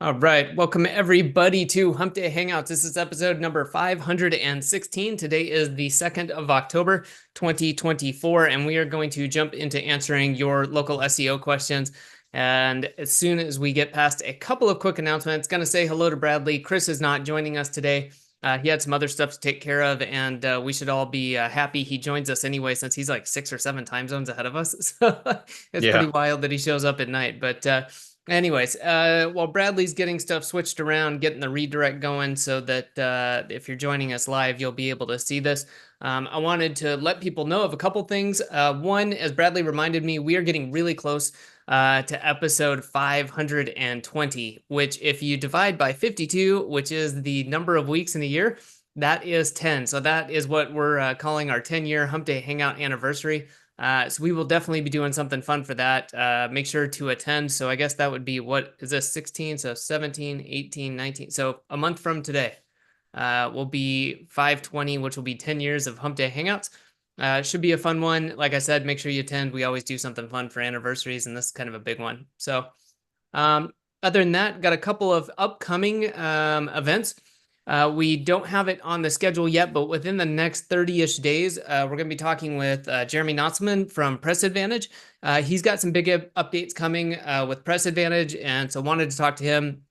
All right, welcome everybody to Hump Day Hangouts. This is episode number 516. Today is the 2nd of October, 2024, and we are going to jump into answering your local SEO questions. And as soon as we get past a couple of quick announcements, going to say hello to Bradley. Chris is not joining us today. He had some other stuff to take care of, and we should all be happy he joins us anyway, since he's like 6 or 7 time zones ahead of us. So it's pretty Yeah. wild that he shows up at night. But anyways, while Bradley's getting stuff switched around, getting the redirect going so that if you're joining us live, you'll be able to see this. I wanted to let people know of a couple things. One, as Bradley reminded me, we are getting really close to episode 520, which if you divide by 52, which is the number of weeks in a year, that is 10. So that is what we're calling our 10-year Hump Day Hangout anniversary. So we will definitely be doing something fun for that. Make sure to attend. So I guess that would be, what is this, 16? So 17, 18, 19. So a month from today will be 520, which will be 10 years of Hump Day Hangouts. Should be a fun one. Like I said, make sure you attend. We always do something fun for anniversaries, and this is kind of a big one. So other than that, got a couple of upcoming events. We don't have it on the schedule yet, but within the next 30-ish days, we're going to be talking with Jeremy Notzman from Press Advantage. He's got some big updates coming with Press Advantage, and so wanted to talk to him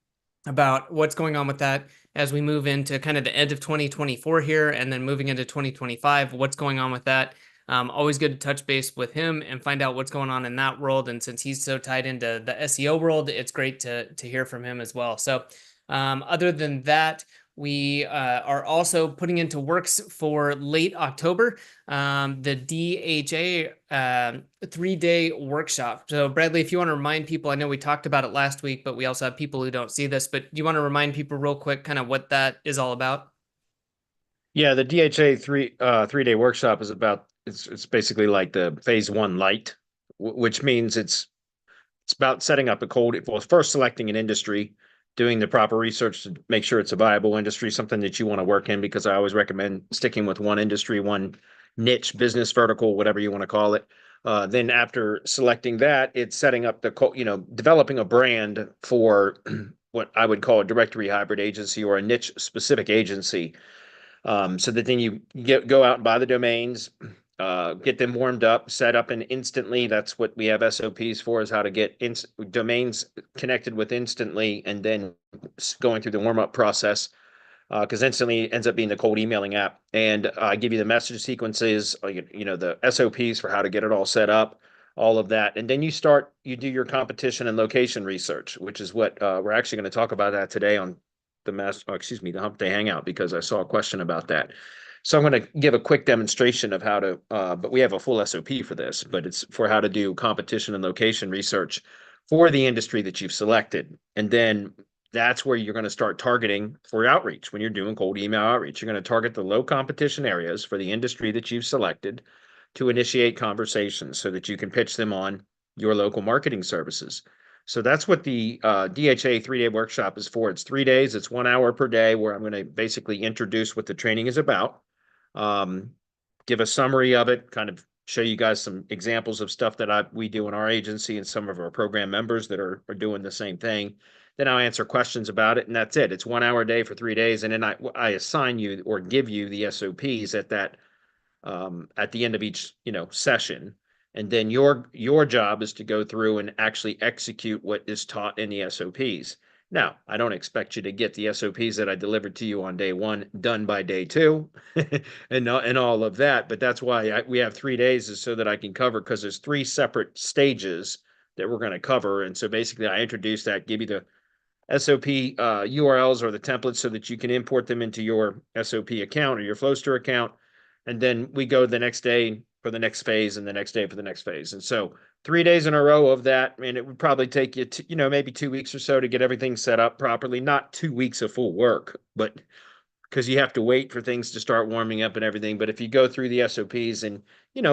about what's going on with that as we move into kind of the end of 2024 here, and then moving into 2025, what's going on with that. Always good to touch base with him and find out what's going on in that world. And since he's so tied into the SEO world, it's great to hear from him as well. So other than that, we are also putting into works for late October the DHA 3-day workshop. So Bradley, if you want to remind people, I know we talked about it last week, but we also have people who don't see this, but do you want to remind people real quick kind of what that is all about? Yeah, the DHA 3-day workshop is about it's basically like the phase one light, which means it's about setting up a cold, well, first selecting an industry, doing the proper research to make sure it's a viable industry, something that you want to work in, because I always recommend sticking with one industry, one niche, business vertical, whatever you want to call it. Then after selecting that, it's setting up developing a brand for what I would call a directory hybrid agency or a niche specific agency. So that then you go out and buy the domains, get them warmed up, set up, and instantly. That's what we have SOPs for, is how to get domains connected with instantly, and then going through the warm up process. Because instantly ends up being the cold emailing app, and I give you the message sequences, the SOPs for how to get it all set up, all of that, and then you do your competition and location research, which is what we're actually going to talk about that today on the Hump Day Hangout, because I saw a question about that. So I'm going to give a quick demonstration of how to, but we have a full SOP for this, but it's for how to do competition and location research for the industry that you've selected. And then that's where you're going to start targeting for outreach. When you're doing cold email outreach, you're going to target the low competition areas for the industry that you've selected to initiate conversations so that you can pitch them on your local marketing services. So that's what the DHA 3-day workshop is for. It's 3 days. It's 1 hour per day, where I'm going to basically introduce what the training is about, um, give a summary of it, kind of show you guys some examples of stuff that we do in our agency and some of our program members that are doing the same thing. Then I'll answer questions about it, and that's it. It's 1 hour a day for 3 days, and then I assign you or give you the SOPs at the end of each session. And then your job is to go through and actually execute what is taught in the SOPs. Now, I don't expect you to get the SOPs that I delivered to you on day one done by day two and all of that. But that's why we have 3 days, is so that I can cover, because there's 3 separate stages that we're going to cover. And so basically I introduce that, give you the SOP URLs or the templates so that you can import them into your SOP account or your Flowster account. And then we go the next day for the next phase, and the next day for the next phase. And so 3 days in a row of that, and it would probably take you maybe 2 weeks or so to get everything set up properly. Not 2 weeks of full work, but because you have to wait for things to start warming up and everything. But if you go through the SOPs and,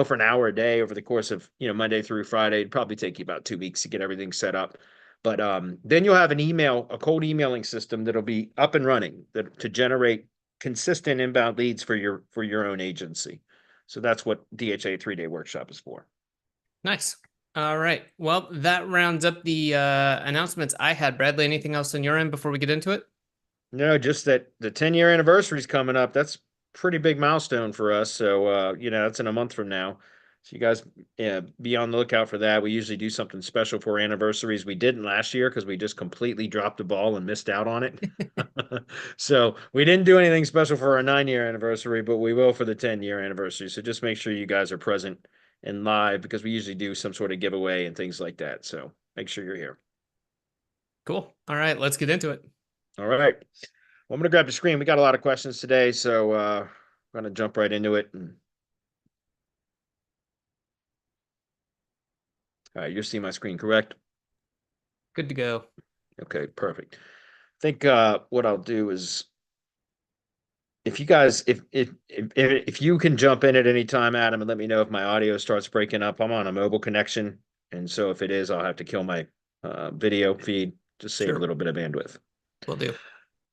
for an hour a day over the course of, Monday through Friday, it'd probably take you about 2 weeks to get everything set up. But then you'll have a cold emailing system that'll be up and running to generate consistent inbound leads for your own agency. So that's what DHA 3-day workshop is for. Nice. All right. Well, that rounds up the announcements I had. Bradley, anything else on your end before we get into it? No, just that the 10-year anniversary is coming up. That's pretty big milestone for us. So, that's in a month from now. So you guys, yeah, be on the lookout for that. We usually do something special for anniversaries. We didn't last year because we just completely dropped the ball and missed out on it. So we didn't do anything special for our 9-year anniversary, but we will for the 10-year anniversary. So just make sure you guys are present and live because we usually do some sort of giveaway and things like that. So make sure you're here. Cool. All right, let's get into it. All right. Well, I'm going to grab the screen. We got a lot of questions today, so I'm going to jump right into it. All right, you're seeing my screen, correct? Good to go. Okay, perfect. I think what I'll do is if you guys if you can jump in at any time, Adam, and let me know if my audio starts breaking up. I'm on a mobile connection, and so if it is, I'll have to kill my video feed to save a Sure. little bit of bandwidth. Will do.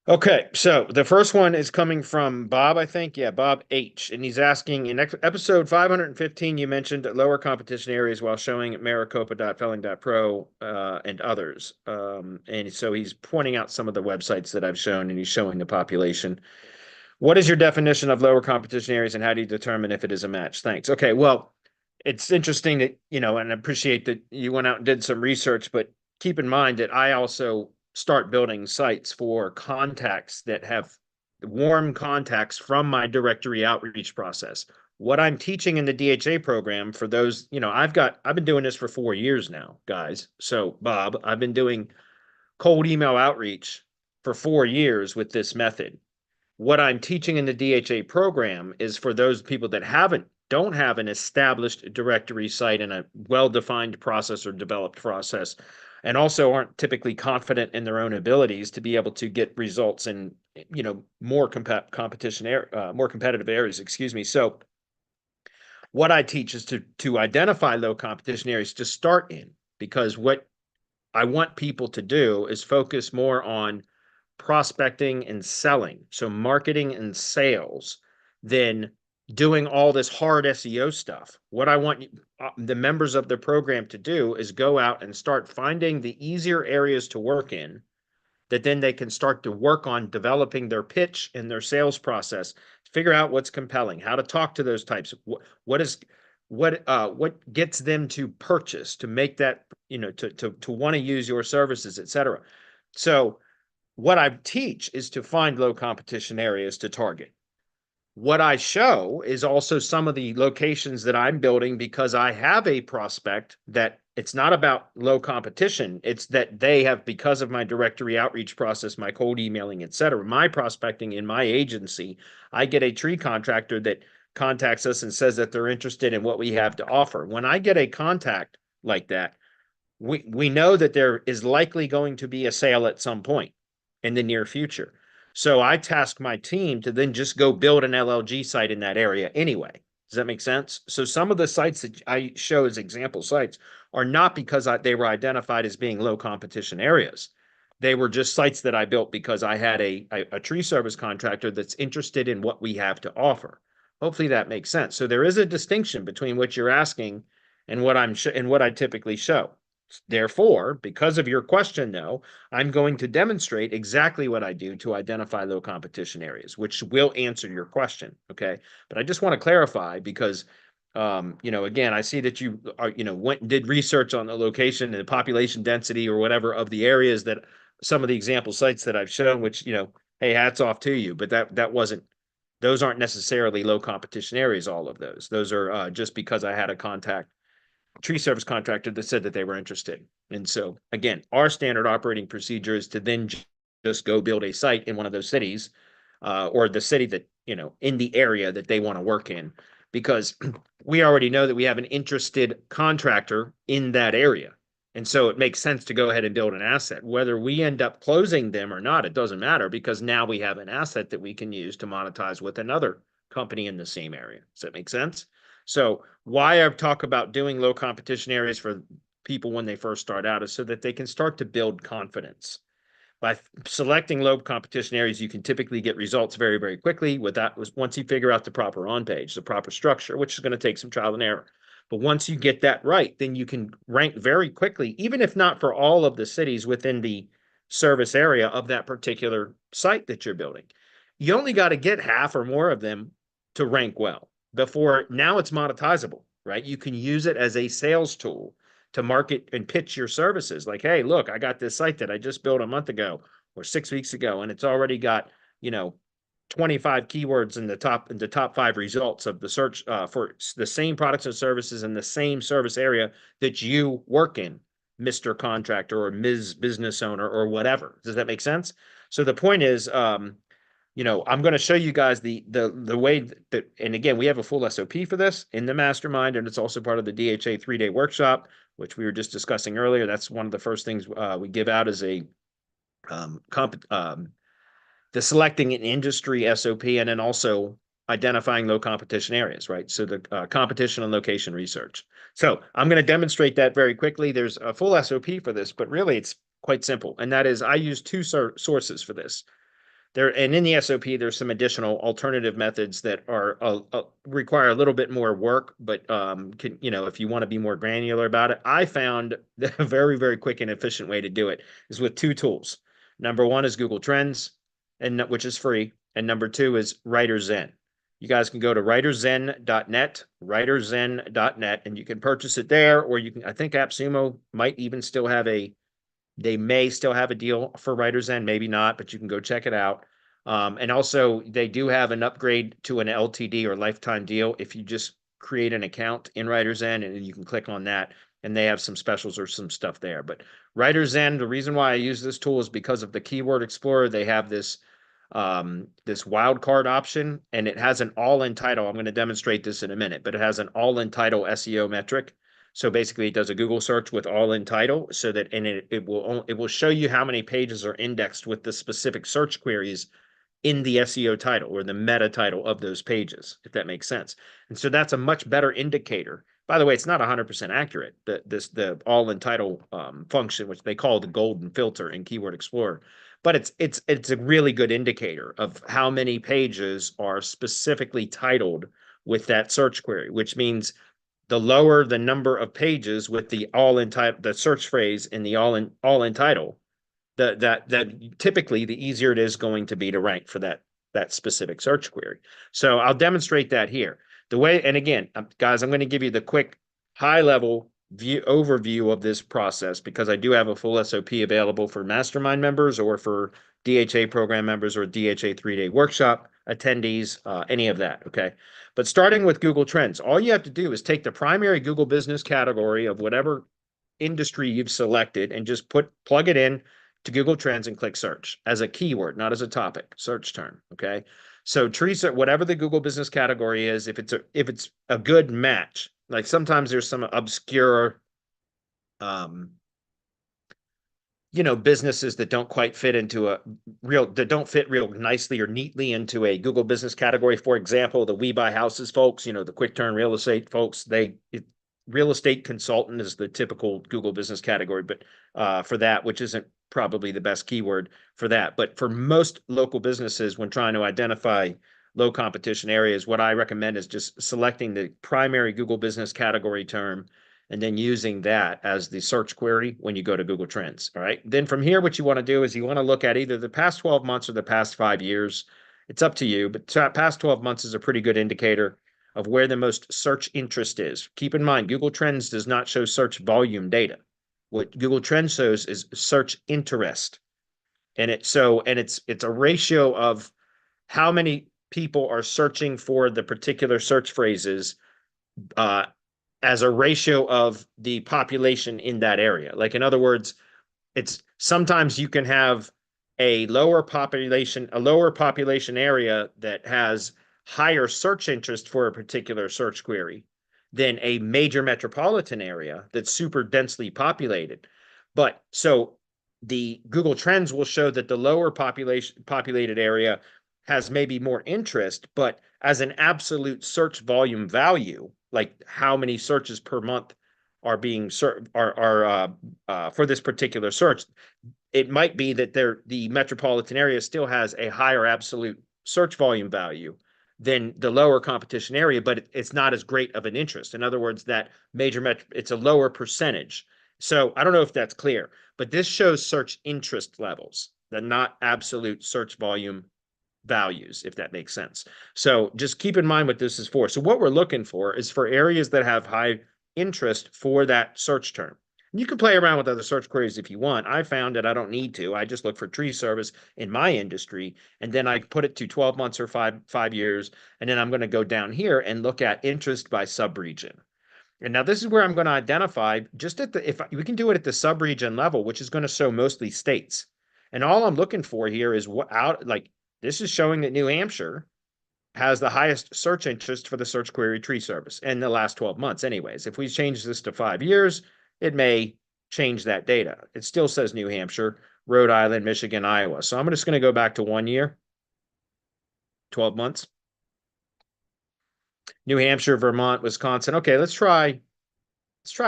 Okay, so the first one is coming from Bob, I think. Yeah, Bob H. And he's asking in episode 515, you mentioned lower competition areas while showing Maricopa.Felling.Pro and others. And so he's pointing out some of the websites that I've shown and he's showing the population. What is your definition of lower competition areas and how do you determine if it is a match? Thanks. Okay, well, it's interesting that, and I appreciate that you went out and did some research, but keep in mind that I also start building sites for contacts that have warm contacts from my directory outreach process. What I'm teaching in the DHA program for those, I've been doing this for 4 years now, guys. So Bob, I've been doing cold email outreach for 4 years with this method. What I'm teaching in the DHA program is for those people that don't have an established directory site and a well-defined process or developed process, and also aren't typically confident in their own abilities to be able to get results in more more competitive areas. Excuse me. So what I teach is to identify low competition areas to start in, because what I want people to do is focus more on prospecting and selling, so marketing and sales, than doing all this hard SEO stuff. What I want the members of the program to do is go out and start finding the easier areas to work in that then they can start to work on developing their pitch and their sales process, figure out what's compelling, how to talk to those types, what gets them to purchase, to make that, to want to use your services, etc. So what I teach is to find low competition areas to target. What I show is also some of the locations that I'm building because I have a prospect that it's not about low competition. It's that they have, because of my directory outreach process, my cold emailing, et cetera, my prospecting in my agency, I get a tree contractor that contacts us and says that they're interested in what we have to offer. When I get a contact like that, we know that there is likely going to be a sale at some point in the near future. So I task my team to then just go build an LLG site in that area anyway. Does that make sense? So some of the sites that I show as example sites are not because they were identified as being low competition areas. They were just sites that I built because I had a tree service contractor that's interested in what we have to offer. Hopefully that makes sense. So there is a distinction between what you're asking and what I typically show. Therefore, because of your question, though, I'm going to demonstrate exactly what I do to identify low competition areas, which will answer your question. Okay. But I just want to clarify because, again, I see that you are, went and did research on the location and the population density or whatever of the areas that some of the example sites that I've shown, which, hey, hats off to you. But those aren't necessarily low competition areas, all of those. Those are just because I had a tree service contractor that said that they were interested. And so again, our standard operating procedure is to then just go build a site in one of those cities, or the city that, in the area that they want to work in, because we already know that we have an interested contractor in that area. And so it makes sense to go ahead and build an asset. Whether we end up closing them or not, it doesn't matter, because now we have an asset that we can use to monetize with another company in the same area. Does that make sense? So why I talk about doing low competition areas for people when they first start out is so that they can start to build confidence. By selecting low competition areas, you can typically get results very, very quickly once you figure out the proper on page, the proper structure, which is going to take some trial and error. But once you get that right, then you can rank very quickly, even if not for all of the cities within the service area of that particular site that you're building. You only got to get half or more of them to rank well before now it's monetizable, right? You can use it as a sales tool to market and pitch your services. Like, hey, look, I got this site that I just built a month ago or 6 weeks ago, and it's already got, 25 keywords in the top 5 results of the search for the same products and services in the same service area that you work in, Mr. Contractor or Ms. Business Owner or whatever. Does that make sense? So the point is, I'm going to show you guys the way that, and again, we have a full SOP for this in the mastermind, and it's also part of the DHA 3-day workshop, which we were just discussing earlier. That's one of the first things we give out as a the selecting an industry SOP, and then also identifying low competition areas, right? So the competition and location research. So I'm going to demonstrate that very quickly. There's a full SOP for this, but really it's quite simple. And that is, I use 2 sources for this. And in the SOP, there's some additional alternative methods that are require a little bit more work, but if you want to be more granular about it, I found the very, very quick and efficient way to do it is with 2 tools. Number 1 is Google Trends, which is free, and number 2 is WriterZen. You guys can go to writerzen.net, and you can purchase it there, or you can. I think AppSumo might even still have they may still have a deal for WriterZen, maybe not, but you can go check it out. And also, they do have an upgrade to an LTD or lifetime deal if you just create an account in WriterZen, and you can click on that, and they have some specials or some stuff there. But WriterZen, the reason why I use this tool is because of the Keyword Explorer. They have this wildcard option, and it has an all-in title. I'm going to demonstrate this in a minute, but it has an all-in title SEO metric. So basically, it does a Google search with all-in title, so that it will show you how many pages are indexed with the specific search queries in the SEO title or the meta title of those pages, if that makes sense. And so that's a much better indicator. By the way, it's not 100% accurate. The all-in title function, which they call the golden filter in Keyword Explorer, but it's a really good indicator of how many pages are specifically titled with that search query, which means the lower the number of pages with the all-in title, the search phrase in the all-in title, that typically the easier it is going to be to rank for that specific search query. So I'll demonstrate that here. The way, and again, guys, I'm going to give you the quick high-level overview of this process, because I do have a full SOP available for mastermind members or for DHA program members or DHA 3-day workshop attendees, any of that, okay? But starting with Google Trends, all you have to do is take the primary Google business category of whatever industry you've selected and just plug it in to Google Trends and click search as a keyword, not as a topic, search term, okay? So Teresa, whatever the Google business category is, if it's a good match, like sometimes there's some obscure businesses that don't quite fit into that don't fit real nicely or neatly into a Google business category. For example, the We Buy Houses folks, the quick turn real estate folks, real estate consultant is the typical Google business category, but for that, which isn't probably the best keyword for that. But for most local businesses, when trying to identify low competition areas, what I recommend is just selecting the primary Google business category term and then using that as the search query when you go to Google Trends. All right. Then from here, what you want to do is you want to look at either the past 12 months or the past 5 years. It's up to you, but past 12 months is a pretty good indicator of where the most search interest is. Keep in mind, Google Trends does not show search volume data. What Google Trends shows is search interest. And it's a ratio of how many people are searching for the particular search phrases as a ratio of the population in that area. Like, in other words, it's sometimes you can have a lower population area that has higher search interest for a particular search query than a major metropolitan area that's super densely populated. But so the Google Trends will show that the lower populated area has maybe more interest, but as an absolute search volume value, like how many searches per month are being for this particular search, it might be that the metropolitan area still has a higher absolute search volume value than the lower competition area, but it's not as great of an interest. In other words, that major metro, it's a lower percentage. So I don't know if that's clear, but this shows search interest levels, the not absolute search volume values, if that makes sense. So just keep in mind what this is for. So what we're looking for is for areas that have high interest for that search term. You can play around with other search queries if you want. I found that I don't need to. I just look for tree service in my industry, and then I put it to 12 months or five years, and then I'm going to go down here and look at interest by subregion. And now this is where I'm going to identify just at the, if we can do it at the subregion level, which is going to show mostly states. And all I'm looking for here is what out, like this is showing that New Hampshire has the highest search interest for the search query tree service in the last 12 months anyways. If we change this to 5 years, it may change that data. It still says New Hampshire, Rhode Island, Michigan, Iowa. So I'm just going to go back to 1 year, 12 months. New Hampshire, Vermont, Wisconsin. Okay, let's try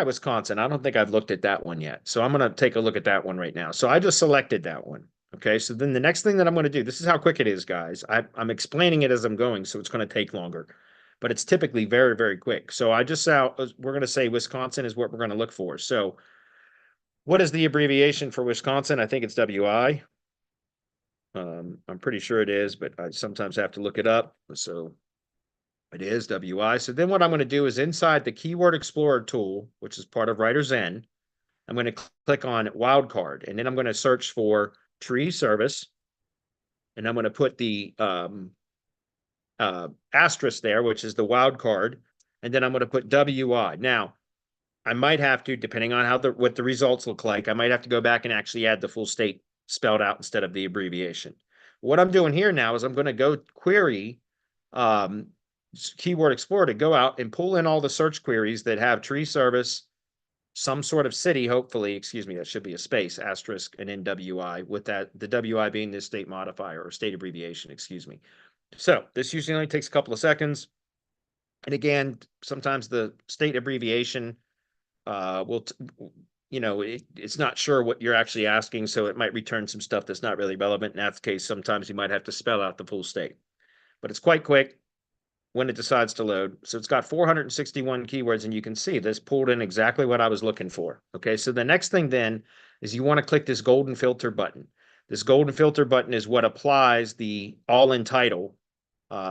Wisconsin. I don't think I've looked at that one yet. So I'm going to take a look at that one right now. So I just selected that one. Okay, so then the next thing that I'm going to do, this is how quick it is, guys. I'm explaining it as I'm going, so it's going to take longer, but it's typically very, very quick. So we're going to say Wisconsin is what we're going to look for. So what is the abbreviation for Wisconsin? I think it's WI. I'm pretty sure it is, but I sometimes have to look it up. So it is WI. So then what I'm going to do is inside the Keyword Explorer tool, which is part of Writer's End, I'm going to click on Wildcard, and then I'm going to search for tree service, and I'm going to put the asterisk there, which is the wildcard, and then I'm going to put WI. Now, I might have to, depending on what the results look like, I might have to go back and actually add the full state spelled out instead of the abbreviation. What I'm doing here now is I'm going to go query Keyword Explorer to go out and pull in all the search queries that have tree service, some sort of city, hopefully, excuse me, that should be a space, asterisk, and then WI, with that, the WI being the state modifier or state abbreviation, excuse me. So this usually only takes a couple of seconds. And again, sometimes the state abbreviation it's not sure what you're actually asking, so it might return some stuff that's not really relevant. In that case, sometimes you might have to spell out the full state. But it's quite quick when it decides to load. So it's got 461 keywords, and you can see this pulled in exactly what I was looking for. Okay, so the next thing then is you want to click this golden filter button. This golden filter button is what applies the all-in title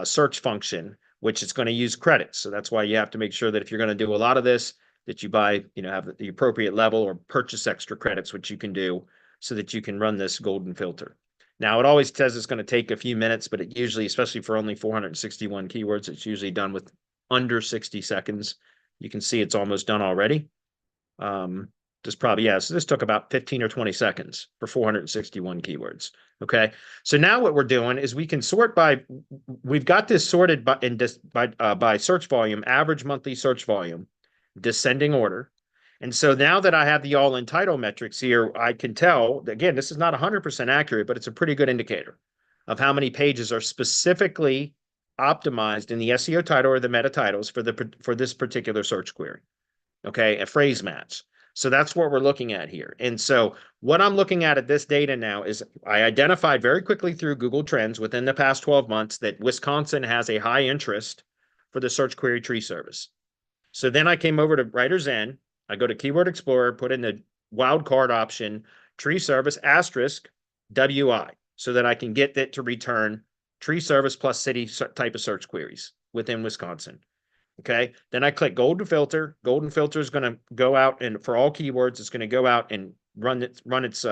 search function, which it's going to use credits. So that's why you have to make sure that if you're going to do a lot of this, that you buy, have the appropriate level or purchase extra credits, which you can do so that you can run this golden filter. Now, it always says it's going to take a few minutes, but it usually, especially for only 461 keywords, it's usually done with under 60 seconds. You can see it's almost done already. So this took about 15 or 20 seconds for 461 keywords. Okay. So now what we're doing is we can sort we've got this sorted by search volume, average monthly search volume, descending order. And so now that I have the all-in title metrics here, I can tell, again, this is not 100% accurate, but it's a pretty good indicator of how many pages are specifically optimized in the SEO title or the meta titles for this particular search query. Okay, a phrase match. So that's what we're looking at here. And so what I'm looking at this data now is I identified very quickly through Google Trends within the past 12 months that Wisconsin has a high interest for the search query tree service. So then I came over to Writer's End. I go to Keyword Explorer, put in the wildcard option, tree service asterisk WI, so that I can get it to return tree service plus city type of search queries within Wisconsin. Okay. Then I click golden filter. Golden filter is going to go out, and for all keywords, it's going to go out and run its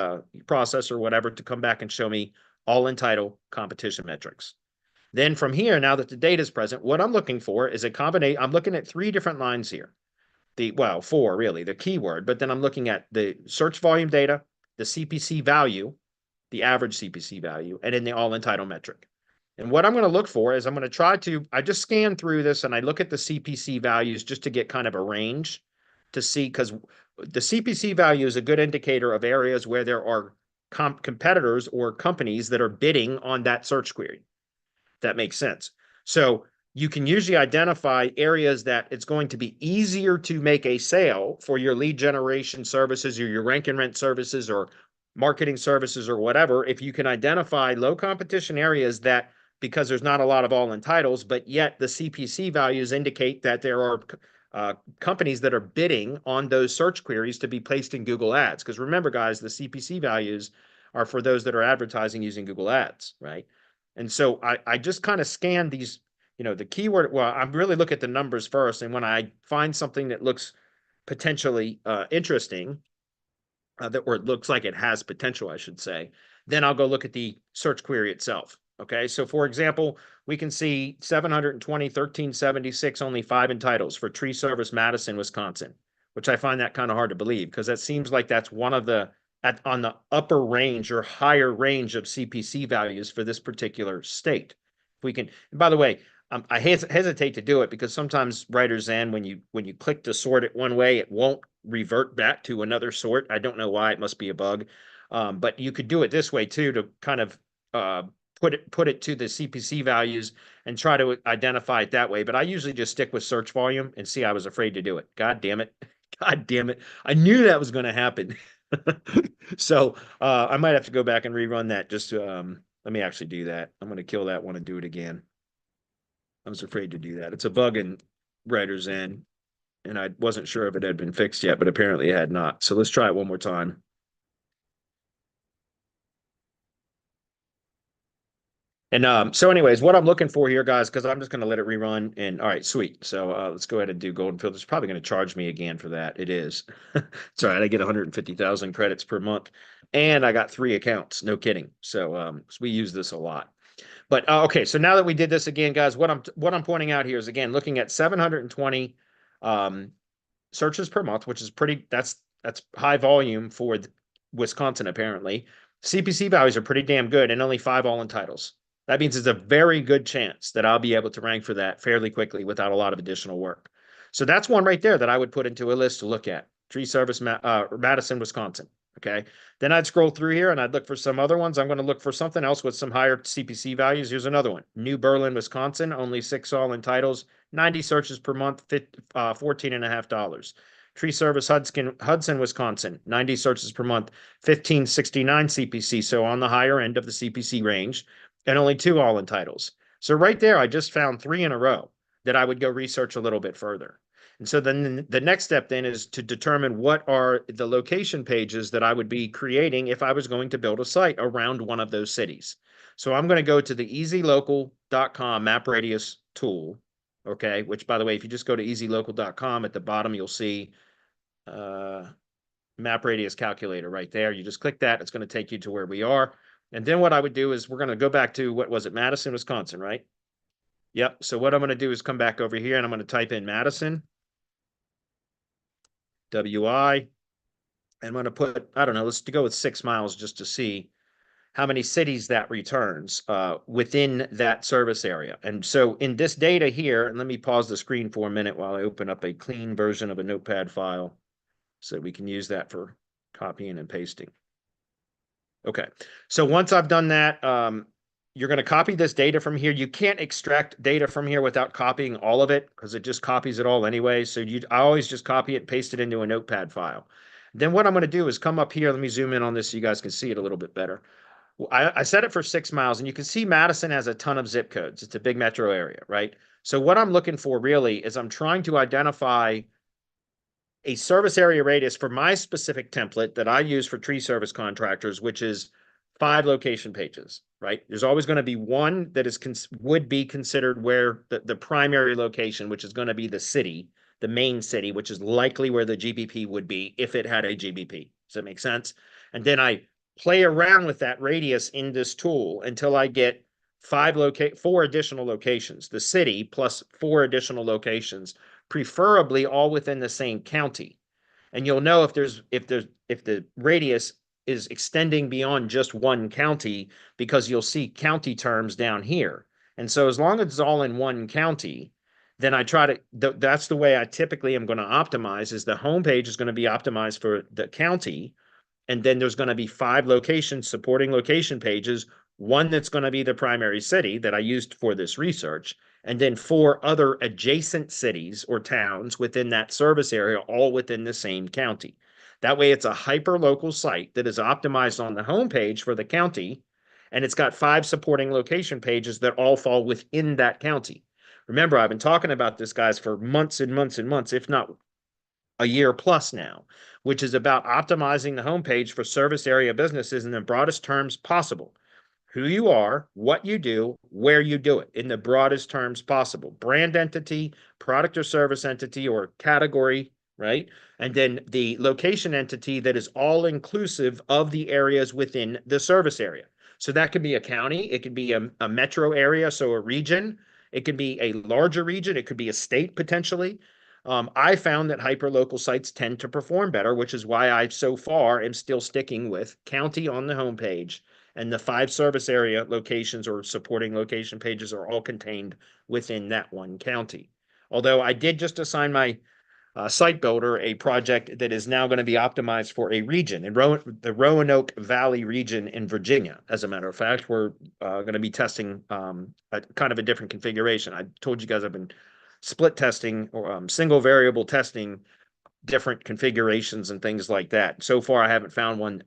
process or whatever to come back and show me all in title competition metrics. Then from here, now that the data is present, what I'm looking for is a combination. I'm looking at 3 different lines here. 4 really, the keyword, but then I'm looking at the search volume data, the CPC value, the average CPC value, and then the all-in title metric. And what I'm going to look for is I just scan through this and I look at the CPC values just to get kind of a range to see, because the CPC value is a good indicator of areas where there are competitors or companies that are bidding on that search query. If that makes sense. So you can usually identify areas that it's going to be easier to make a sale for your lead generation services or your rank and rent services or marketing services or whatever, if you can identify low competition areas that, because there's not a lot of all-in titles, but yet the CPC values indicate that there are companies that are bidding on those search queries to be placed in Google Ads. Because remember, guys, the CPC values are for those that are advertising using Google Ads, right? And so I just kind of scan these, the keyword. Well, I really look at the numbers first. And when I find something that looks potentially interesting, or it looks like it has potential, I should say, then I'll go look at the search query itself. Okay, so for example, we can see 720, 1376, only 5 in titles for tree service Madison, Wisconsin, which I find that kind of hard to believe because that seems like that's one of the on the upper range or higher range of CPC values for this particular state. If we can, by the way, I hesitate to do it because sometimes Writer's End, when you click to sort it one way, it won't revert back to another sort. I don't know why. It must be a bug. But you could do it this way too to kind of put it to the CPC values and try to identify it that way. But I usually just stick with search volume and see. I was afraid to do it. God damn it. God damn it. I knew that was going to happen. So I might have to go back and rerun that just to, let me actually do that. I'm going to kill that one and do it again. I was afraid to do that. It's a bug in Writer's End, and I wasn't sure if it had been fixed yet, but apparently it had not. So let's try it one more time. And so anyways, what I'm looking for here, guys, because I'm just going to let it rerun. And all right, sweet. So let's go ahead and do golden filter. It's probably going to charge me again for that. It is. It's all right. I get 150,000 credits per month, and I got 3 accounts. No kidding. So we use this a lot. But okay, so now that we did this again, guys, what I'm pointing out here is again looking at 720 searches per month, which is that's high volume for Wisconsin apparently. CPC values are pretty damn good, and only 5 all-in titles. That means there's a very good chance that I'll be able to rank for that fairly quickly without a lot of additional work. So that's one right there that I would put into a list to look at. Tree service Madison, Wisconsin. Okay. Then I'd scroll through here and I'd look for some other ones. I'm going to look for something else with some higher CPC values. Here's another one. New Berlin, Wisconsin, only 6 all-in titles, 90 searches per month, $14.50. Tree service Hudson, Wisconsin, 90 searches per month, 1569 CPC. So on the higher end of the CPC range, and only 2 all-in titles. So right there, I just found 3 in a row that I would go research a little bit further. And so then the next step then is to determine what are the location pages that I would be creating if I was going to build a site around one of those cities. So I'm going to go to the easylocal.com map radius tool, okay, which by the way, if you just go to easylocal.com at the bottom, you'll see map radius calculator right there. You just click that. It's going to take you to where we are. And then what I would do is we're going to go back to, what was it, Madison, Wisconsin, right? Yep. So what I'm going to do is come back over here and I'm going to type in Madison. WI, and I'm going to put, I don't know, let's go with 6 miles just to see how many cities that returns within that service area. And so in this data here, and let me pause the screen for a minute while I open up a clean version of a notepad file so we can use that for copying and pasting. Okay, so once I've done that, you're going to copy this data from here. You can't extract data from here without copying all of it because it just copies it all anyway. So I always just copy it, paste it into a notepad file. Then what I'm going to do is come up here. Let me zoom in on this so you guys can see it a little bit better. I set it for 6 miles, and you can see Madison has a ton of zip codes. It's a big metro area, right? So what I'm looking for really is I'm trying to identify a service area radius for my specific template that I use for tree service contractors, which is 5 location pages, right? There's always going to be one that would be considered where the primary location, which is going to be the city, the main city, which is likely where the GBP would be if it had a GBP. Does that make sense? And then I play around with that radius in this tool until I get 4 additional locations, the city plus 4 additional locations, preferably all within the same county. And you'll know if the radius is extending beyond just one county because you'll see county terms down here. And so as long as it's all in one county, then I try to, that's the way I typically am going to optimize, is the homepage is going to be optimized for the county. And then there's going to be 5 locations, supporting location pages, one that's going to be the primary city that I used for this research, and then 4 other adjacent cities or towns within that service area, all within the same county. That way it's a hyper-local site that is optimized on the homepage for the county, and it's got 5 supporting location pages that all fall within that county. Remember, I've been talking about this, guys, for months and months and months, if not a year plus now, which is about optimizing the homepage for service area businesses in the broadest terms possible. Who you are, what you do, where you do it in the broadest terms possible. Brand entity, product or service entity, or category, right? And then the location entity that is all inclusive of the areas within the service area. So that could be a county, it could be a metro area, so a region, it could be a larger region, it could be a state potentially. I found that hyperlocal sites tend to perform better, which is why I so far am still sticking with county on the homepage, and the 5 service area locations or supporting location pages are all contained within that one county. Although I did just assign my site builder a project that is now going to be optimized for a region in the Roanoke Valley region in Virginia. As a matter of fact, we're going to be testing a kind of a different configuration. I told you guys I've been split testing or single variable testing different configurations and things like that. So far, I haven't found one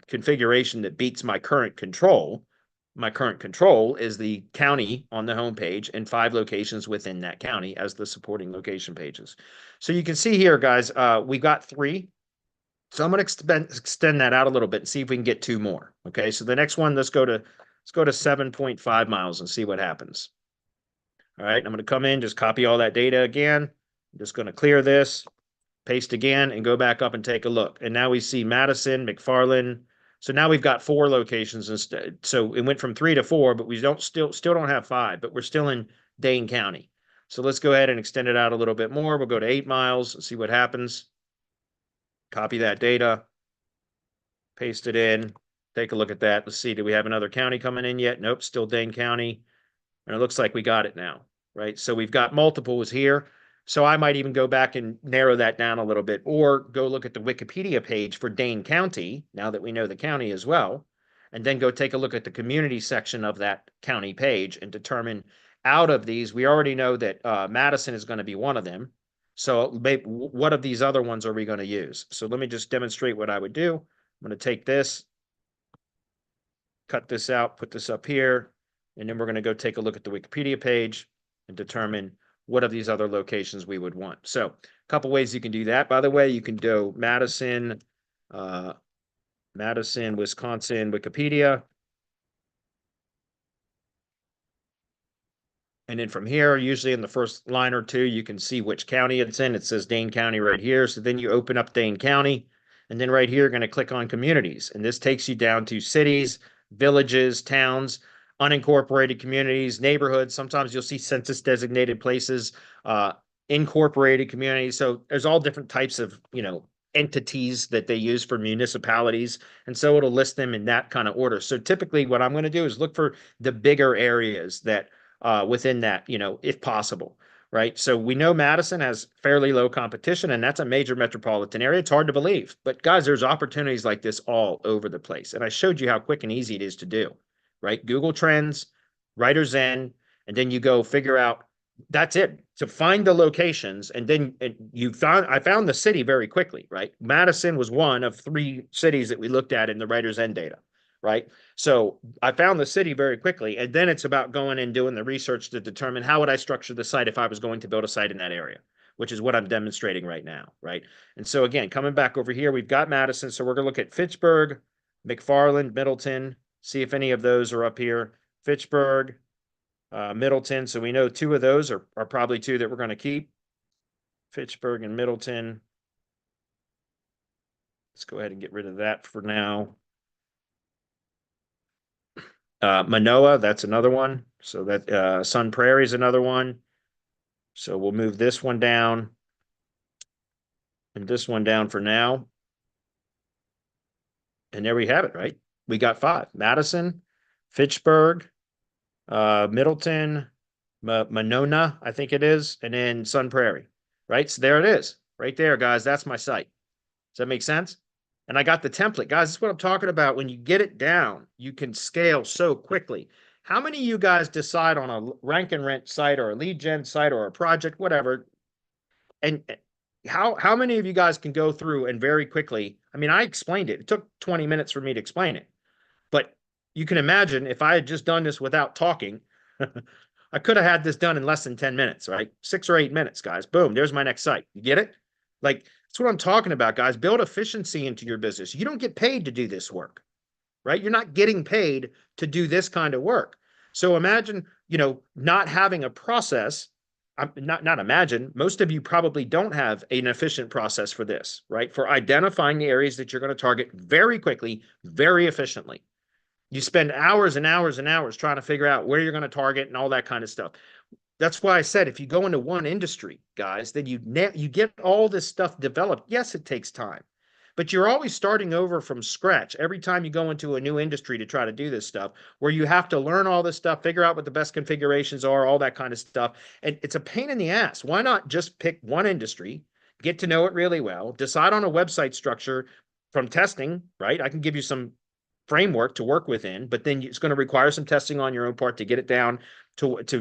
configuration that beats my current control. My current control is the county on the homepage and 5 locations within that county as the supporting location pages. So you can see here, guys, we got 3. So I'm going to extend that out a little bit and see if we can get 2 more. Okay, so the next one, let's go to 7.5 miles and see what happens. All right, I'm going to come in, just copy all that data again. I'm just going to clear this, paste again, and go back up and take a look. And now we see Madison, McFarland. So now we've got 4 locations instead. So it went from 3 to 4, but we still don't have 5, but we're still in Dane County. So let's go ahead and extend it out a little bit more. We'll go to 8 miles and see what happens. Copy that data, paste it in, take a look at that. Let's see, do we have another county coming in yet? Nope, still Dane County. And it looks like we got it now, right? So we've got multiples here. So I might even go back and narrow that down a little bit, or go look at the Wikipedia page for Dane County, now that we know the county as well, and then go take a look at the community section of that county page and determine out of these, we already know that Madison is going to be one of them. So maybe, what of these other ones are we going to use? So let me just demonstrate what I would do. I'm going to take this, cut this out, put this up here, and then we're going to go take a look at the Wikipedia page and determine what of these other locations we would want. So a couple ways you can do that. By the way, you can do Madison, Wisconsin, Wikipedia. And then from here, usually in the first line or two, you can see which county it's in. It says Dane County right here. So then you open up Dane County. And then right here, you're going to click on communities. And this takes you down to cities, villages, towns, unincorporated communities, neighborhoods. Sometimes you'll see census designated places, incorporated communities. So there's all different types of, entities that they use for municipalities. And so it'll list them in that kind of order. So typically what I'm going to do is look for the bigger areas that within that, if possible. Right. So we know Madison has fairly low competition, and that's a major metropolitan area. It's hard to believe. But guys, there's opportunities like this all over the place. And I showed you how quick and easy it is to do. Right. Google Trends, Writer's End, and then you go figure out, that's it. To find the locations, and then I found the city very quickly. Right. Madison was one of 3 cities that we looked at in the Writer's End data. Right. So I found the city very quickly, and then it's about going and doing the research to determine how would I structure the site if I was going to build a site in that area, which is what I'm demonstrating right now. Right. And so again, coming back over here, we've got Madison. So we're going to look at Fitchburg, McFarland, Middleton, see if any of those are up here. Fitchburg, Middleton. So we know 2 of those are probably 2 that we're going to keep. Fitchburg and Middleton. Let's go ahead and get rid of that for now. Manoa, that's another one. So that Sun Prairie is another one. So we'll move this one down and this one down for now. And there we have it, right? We got 5. Madison, Fitchburg, Middleton, Monona, I think it is, and then Sun Prairie, right? So there it is, right there, guys. That's my site. Does that make sense? And I got the template. Guys, this is what I'm talking about. When you get it down, you can scale so quickly. How many of you guys decide on a rank and rent site or a lead gen site or a project, whatever? And how many of you guys can go through and very quickly, I mean, I explained it. It took 20 minutes for me to explain it. But you can imagine if I had just done this without talking, I could have had this done in less than 10 minutes, right? 6 or 8 minutes, guys. Boom, there's my next site. You get it? Like, that's what I'm talking about, guys. Build efficiency into your business. You don't get paid to do this work, right? You're not getting paid to do this kind of work. So imagine, not having a process. Not imagine, most of you probably don't have an efficient process for this, right? For identifying the areas that you're going to target very quickly, very efficiently. You spend hours and hours and hours trying to figure out where you're going to target and all that kind of stuff. That's why I said if you go into one industry, guys, then you get all this stuff developed. Yes, it takes time, but you're always starting over from scratch every time you go into a new industry to try to do this stuff, where you have to learn all this stuff, figure out what the best configurations are, all that kind of stuff. And it's a pain in the ass. Why not just pick one industry, get to know it really well, decide on a website structure from testing, right? I can give you some framework to work within, but then it's going to require some testing on your own part to get it down to what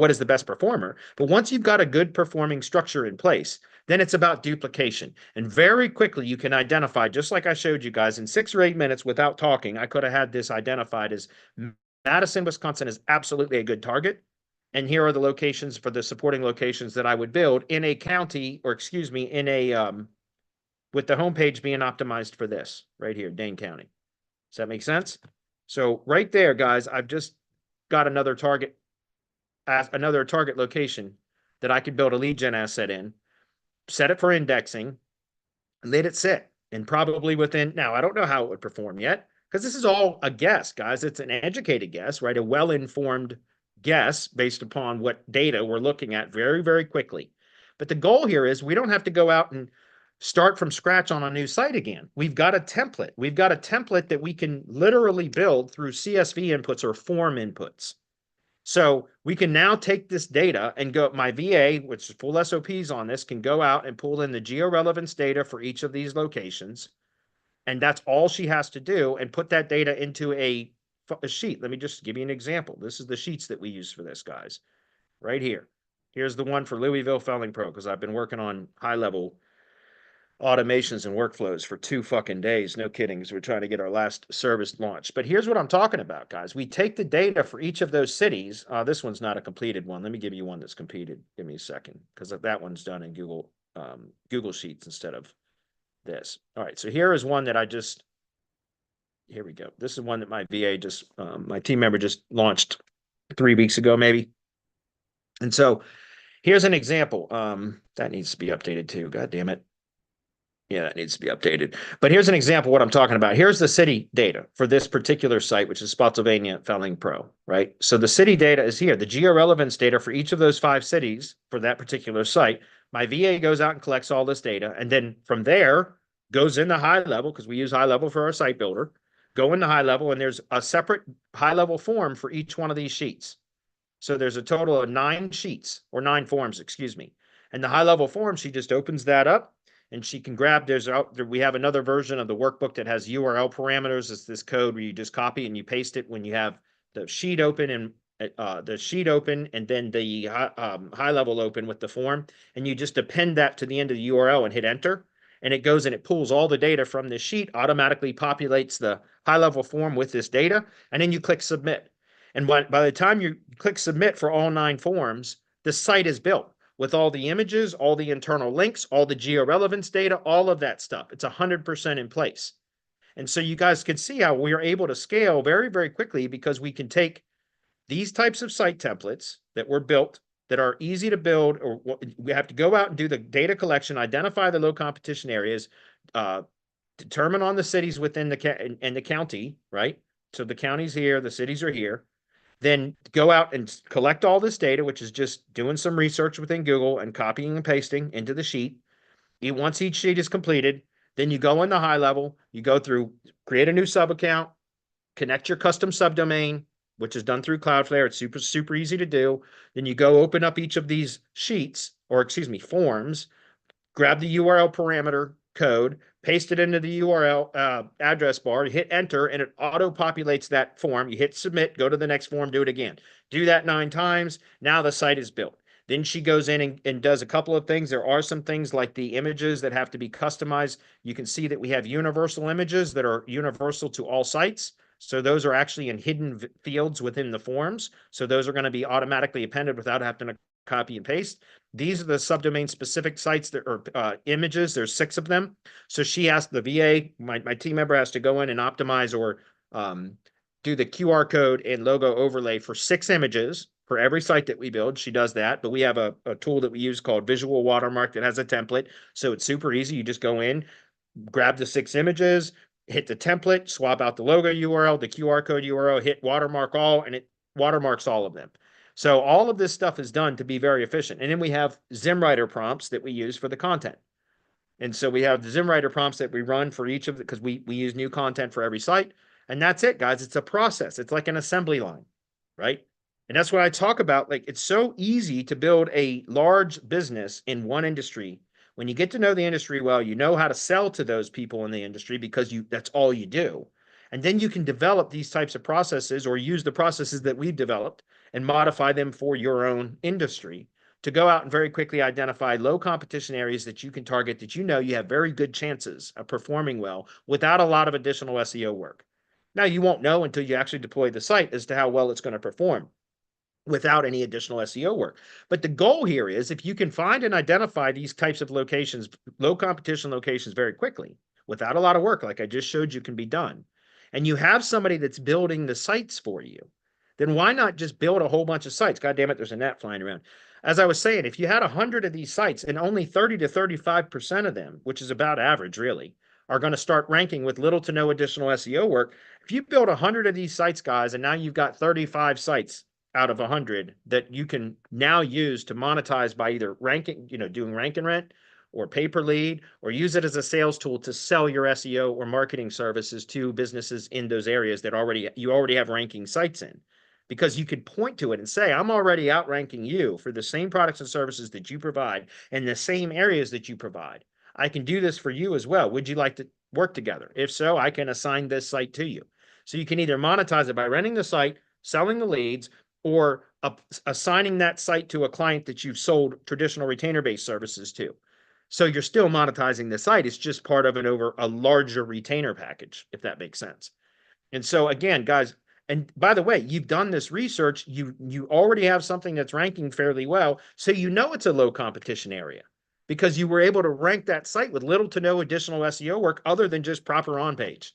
is the best performer. But once you've got a good performing structure in place, then it's about duplication. And very quickly you can identify, just like I showed you guys, in 6 or 8 minutes without talking, I could have had this identified as Madison, Wisconsin is absolutely a good target. And here are the locations for the supporting locations that I would build in a county, or excuse me, in a with the homepage being optimized for this right here, Dane County. Does that make sense? So right there, guys, I've just got another target location that I could build a lead gen asset in, set it for indexing, and let it sit. And probably within, now I don't know how it would perform yet, because this is all a guess, guys. It's an educated guess, right? A well-informed guess based upon what data we're looking at very, very quickly. But the goal here is we don't have to go out and start from scratch on a new site again. We've got a template. We've got a template that we can literally build through CSV inputs or form inputs. So we can now take this data and go, my VA, which is full SOPs on this, can go out and pull in the georelevance data for each of these locations. And that's all she has to do, and put that data into a sheet. Let me just give you an example. This is the sheets that we use for this, guys, right here. Here's the one for Louisville.Felling.Pro, because I've been working on high-level automations and workflows for 2 fucking days. No kidding, because we're trying to get our last service launched. But here's what I'm talking about, guys. We take the data for each of those cities. This one's not a completed one. Let me give you one that's completed. Give me a second, because that one's done in Google Sheets instead of this. All right, so here is one that here we go. This is one that my VA my team member just launched 3 weeks ago, maybe. And so here's an example. That needs to be updated too. God damn it. Yeah, it needs to be updated. But here's an example of what I'm talking about. Here's the city data for this particular site, which is Spotsylvania.Felling.Pro, right? So the city data is here. The georelevance data for each of those 5 cities for that particular site. My VA goes out and collects all this data, and then from there goes into high level, because we use high level for our site builder. Go into high level, and there's a separate high level form for each one of these sheets. So there's a total of 9 sheets, or 9 forms, excuse me. And the high level form, she just opens that up, and she can grab, we have another version of the workbook that has URL parameters. It's this code where you just copy and you paste it when you have the sheet open, and then the high level open with the form, and you just append that to the end of the URL and hit enter, and it goes and it pulls all the data from this sheet, automatically populates the high level form with this data, and then you click submit. And by the time you click submit for all 9 forms, the site is built with all the images, all the internal links, all the georelevance data, all of that stuff. It's 100% in place. And so you guys can see how we are able to scale very, very quickly, because we can take these types of site templates that were built that are easy to build, or we have to go out and do the data collection, identify the low competition areas, determine on the cities within the county, right? So the county's here, the cities are here. Then go out and collect all this data, which is just doing some research within Google and copying and pasting into the sheet. Once each sheet is completed, then you go in the high level, you go through, create a new sub account, connect your custom subdomain, which is done through Cloudflare. It's super, super easy to do. Then you go open up each of these sheets, or excuse me, forms, grab the URL parameter code, paste it into the URL address bar, hit enter, and it auto-populates that form. You hit submit, go to the next form, do it again. Do that 9 times. Now the site is built. Then she goes in and does a couple of things. There are some things like the images that have to be customized. You can see that we have universal images that are universal to all sites. So those are actually in hidden fields within the forms. So those are going to be automatically appended without having to copy and paste. These are the subdomain specific sites that are images. There's 6 of them. So she has the VA, my team member has to go in and optimize or do the QR code and logo overlay for 6 images for every site that we build. She does that, but we have a tool that we use called Visual Watermark that has a template. So it's super easy. You just go in, grab the 6 images, hit the template, swap out the logo URL, the QR code URL, hit watermark all, and it watermarks all of them. So all of this stuff is done to be very efficient. And then we have ZimWriter prompts that we use for the content. And so we have the ZimWriter prompts that we run for each of the, because we use new content for every site. And that's it, guys. It's a process. It's like an assembly line, right? And that's what I talk about. Like, it's so easy to build a large business in one industry. When you get to know the industry well, you know how to sell to those people in the industry because that's all you do. And then you can develop these types of processes or use the processes that we've developed and modify them for your own industry to go out and very quickly identify low competition areas that you can target that you know you have very good chances of performing well without a lot of additional SEO work. Now, you won't know until you actually deploy the site as to how well it's going to perform without any additional SEO work. But the goal here is if you can find and identify these types of locations, low competition locations very quickly, without a lot of work, like I just showed you can be done, and you have somebody that's building the sites for you, then why not just build a whole bunch of sites? God damn it, there's a gnat flying around. As I was saying, if you had 100 of these sites and only 30 to 35% of them, which is about average really, are going to start ranking with little to no additional SEO work. If you build 100 of these sites, guys, and now you've got 35 sites out of 100 that you can now use to monetize by either ranking, doing rank and rent or pay per lead, or use it as a sales tool to sell your SEO or marketing services to businesses in those areas that you already have ranking sites in. Because you could point to it and say, I'm already outranking you for the same products and services that you provide in the same areas that you provide. I can do this for you as well. Would you like to work together? If so, I can assign this site to you. So you can either monetize it by renting the site, selling the leads, or assigning that site to a client that you've sold traditional retainer-based services to. So you're still monetizing the site. It's just part of a larger retainer package, if that makes sense. And so again, guys, and by the way, you've done this research. You already have something that's ranking fairly well. So you know it's a low competition area because you were able to rank that site with little to no additional SEO work other than just proper on page,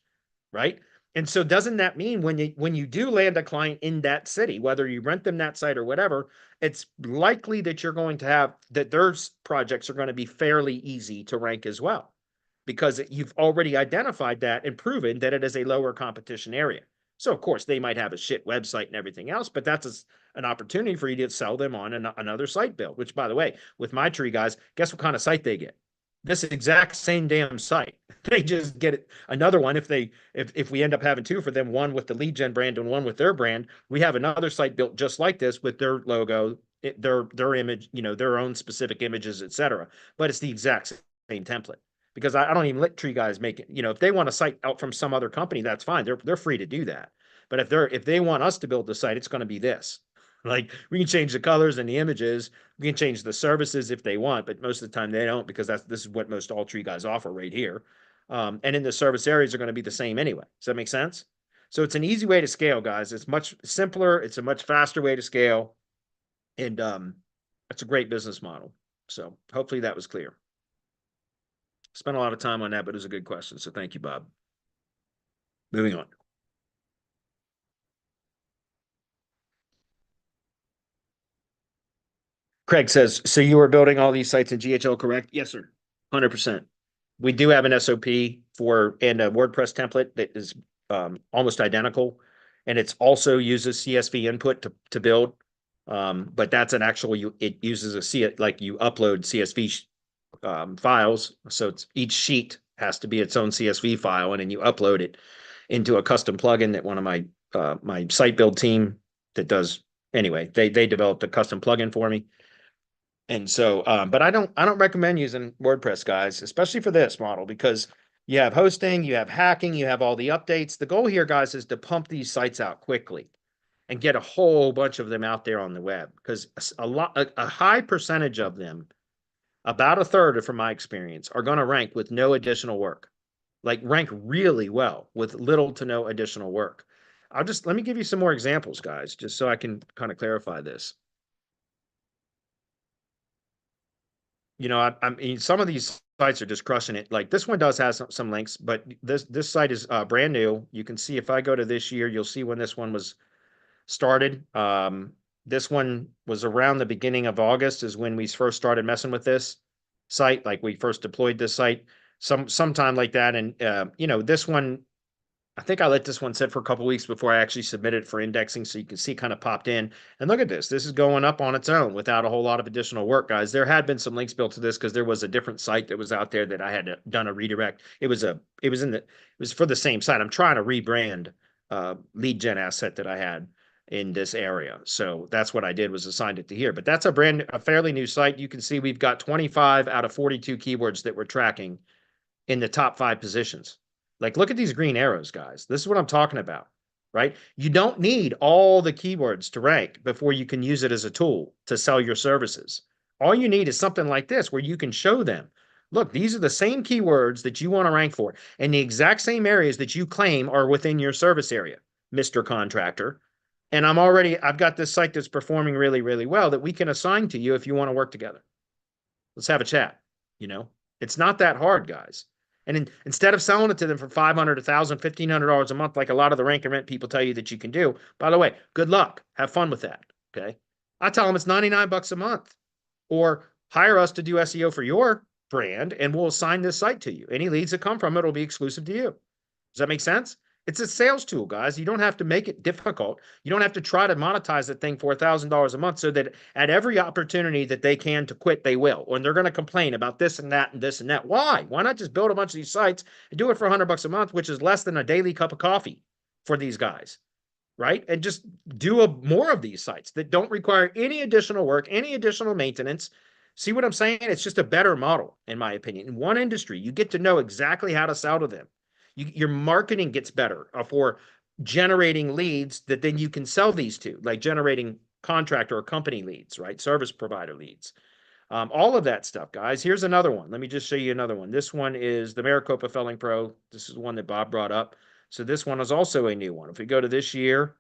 right? And so doesn't that mean when you do land a client in that city, whether you rent them that site or whatever, it's likely that you're going to have that their projects are going to be fairly easy to rank as well, because you've already identified that and proven that it is a lower competition area. So of course they might have a shit website and everything else, but that's an opportunity for you to sell them on another site build, which by the way, with my tree guys, guess what kind of site they get? This exact same damn site. They just get another one if we end up having 2 for them, one with the lead gen brand and one with their brand. We have another site built just like this with their logo, their image, their own specific images, etc. But it's the exact same template. Because I don't even let tree guys make it. If they want a site out from some other company, that's fine. They're free to do that. But if they want us to build the site, it's going to be this. Like, we can change the colors and the images. We can change the services if they want, but most of the time they don't, because this is what most all tree guys offer right here. And in the service areas are going to be the same anyway. Does that make sense? So it's an easy way to scale, guys. It's much simpler. It's a much faster way to scale. And it's a great business model. So hopefully that was clear. Spent a lot of time on that, but it was a good question. So thank you, Bob. Moving on. Craig says, so you were building all these sites in GHL, correct? Yes, sir. 100%. We do have an SOP and a WordPress template that is almost identical. And it's also uses CSV input to build. But that's an actual, it uses you upload CSV files. So each sheet has to be its own CSV file, and then you upload it into a custom plugin that one of my site build team that does. Anyway, they developed a custom plugin for me. And so, but I don't recommend using WordPress, guys, especially for this model, because you have hosting, you have hacking, you have all the updates. The goal here, guys, is to pump these sites out quickly and get a whole bunch of them out there on the web, because a high percentage of them, about a third from my experience, are going to rank with no additional work, like rank really well with little to no additional work. let me give you some more examples, guys, just so I can kind of clarify this. I mean, some of these sites are just crushing it. Like this one does have some links, but this site is brand new. You can see if I go to this year, you'll see when this one was started. This one was around the beginning of August is when we first started messing with this site. Like we first deployed this site sometime like that. And this one, I think I let this one sit for a couple weeks before I actually submitted it for indexing. So you can see kind of popped in and look at this. This is going up on its own without a whole lot of additional work, guys. There had been some links built to this because there was a different site that was out there that I had done a redirect. It was for the same site. I'm trying to rebrand lead gen asset that I had in this area. So that's what I did, was assigned it to here. But that's a fairly new site. You can see we've got 25 out of 42 keywords that we're tracking in the top 5 positions. Like, look at these green arrows, guys. This is what I'm talking about, right? You don't need all the keywords to rank before you can use it as a tool to sell your services. All you need is something like this where you can show them, look, these are the same keywords that you want to rank for, and the exact same areas that you claim are within your service area, Mr. Contractor. And I've got this site that's performing really, really well that we can assign to you if you want to work together. Let's have a chat. It's not that hard, guys. And instead of selling it to them for $500, $1,000, $1,500 a month, like a lot of the rank and rent people tell you that you can do, by the way, good luck. Have fun with that. Okay. I tell them it's 99 bucks a month, or hire us to do SEO for your brand and we'll assign this site to you. Any leads that come from it will be exclusive to you. Does that make sense? It's a sales tool, guys. You don't have to make it difficult. You don't have to try to monetize the thing for $1,000 a month so that at every opportunity that they can to quit, they will. When they're going to complain about this and that and this and that. Why? Why not just build a bunch of these sites and do it for $100 a month, which is less than a daily cup of coffee for these guys, right? And just do more of these sites that don't require any additional work, any additional maintenance. See what I'm saying? It's just a better model, in my opinion. In one industry, you get to know exactly how to sell to them. Your marketing gets better for generating leads that then you can sell these to, like generating contractor or company leads, right? Service provider leads. All of that stuff, guys. Here's another one. Let me just show you another one. This one is the Maricopa.Felling.Pro. This is one that Bob brought up. So this one is also a new one. If we go to this year,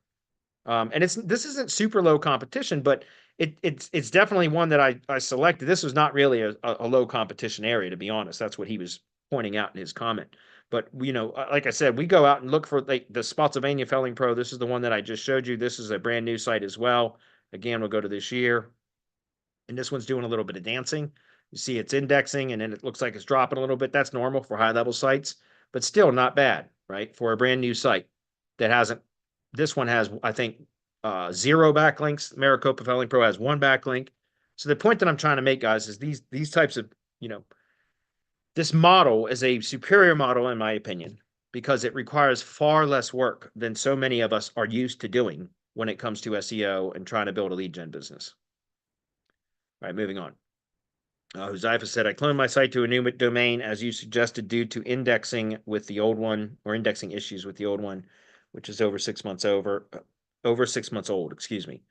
and this isn't super low competition, but it's definitely one that I selected. This was not really a low competition area, to be honest. That's what he was pointing out in his comment. But like I said, we go out and look for like the Spotsylvania.Felling.Pro. This is the one that I just showed you. This is a brand new site as well. Again, we'll go to this year, and this one's doing a little bit of dancing. You see it's indexing, and then it looks like it's dropping a little bit. That's normal for high level sites, but still not bad, right? For a brand new site that hasn't. This one has, I think, 0 backlinks. Maricopa.Felling.Pro has 1 backlink. So the point that I'm trying to make, guys, is these types of this model is a superior model, in my opinion, because it requires far less work than so many of us are used to doing when it comes to SEO and trying to build a lead gen business. All right, moving on. Huzaifa said, I cloned my site to a new domain, as you suggested, due to indexing with the old one, or indexing issues with the old one, which is over 6 months old, excuse me.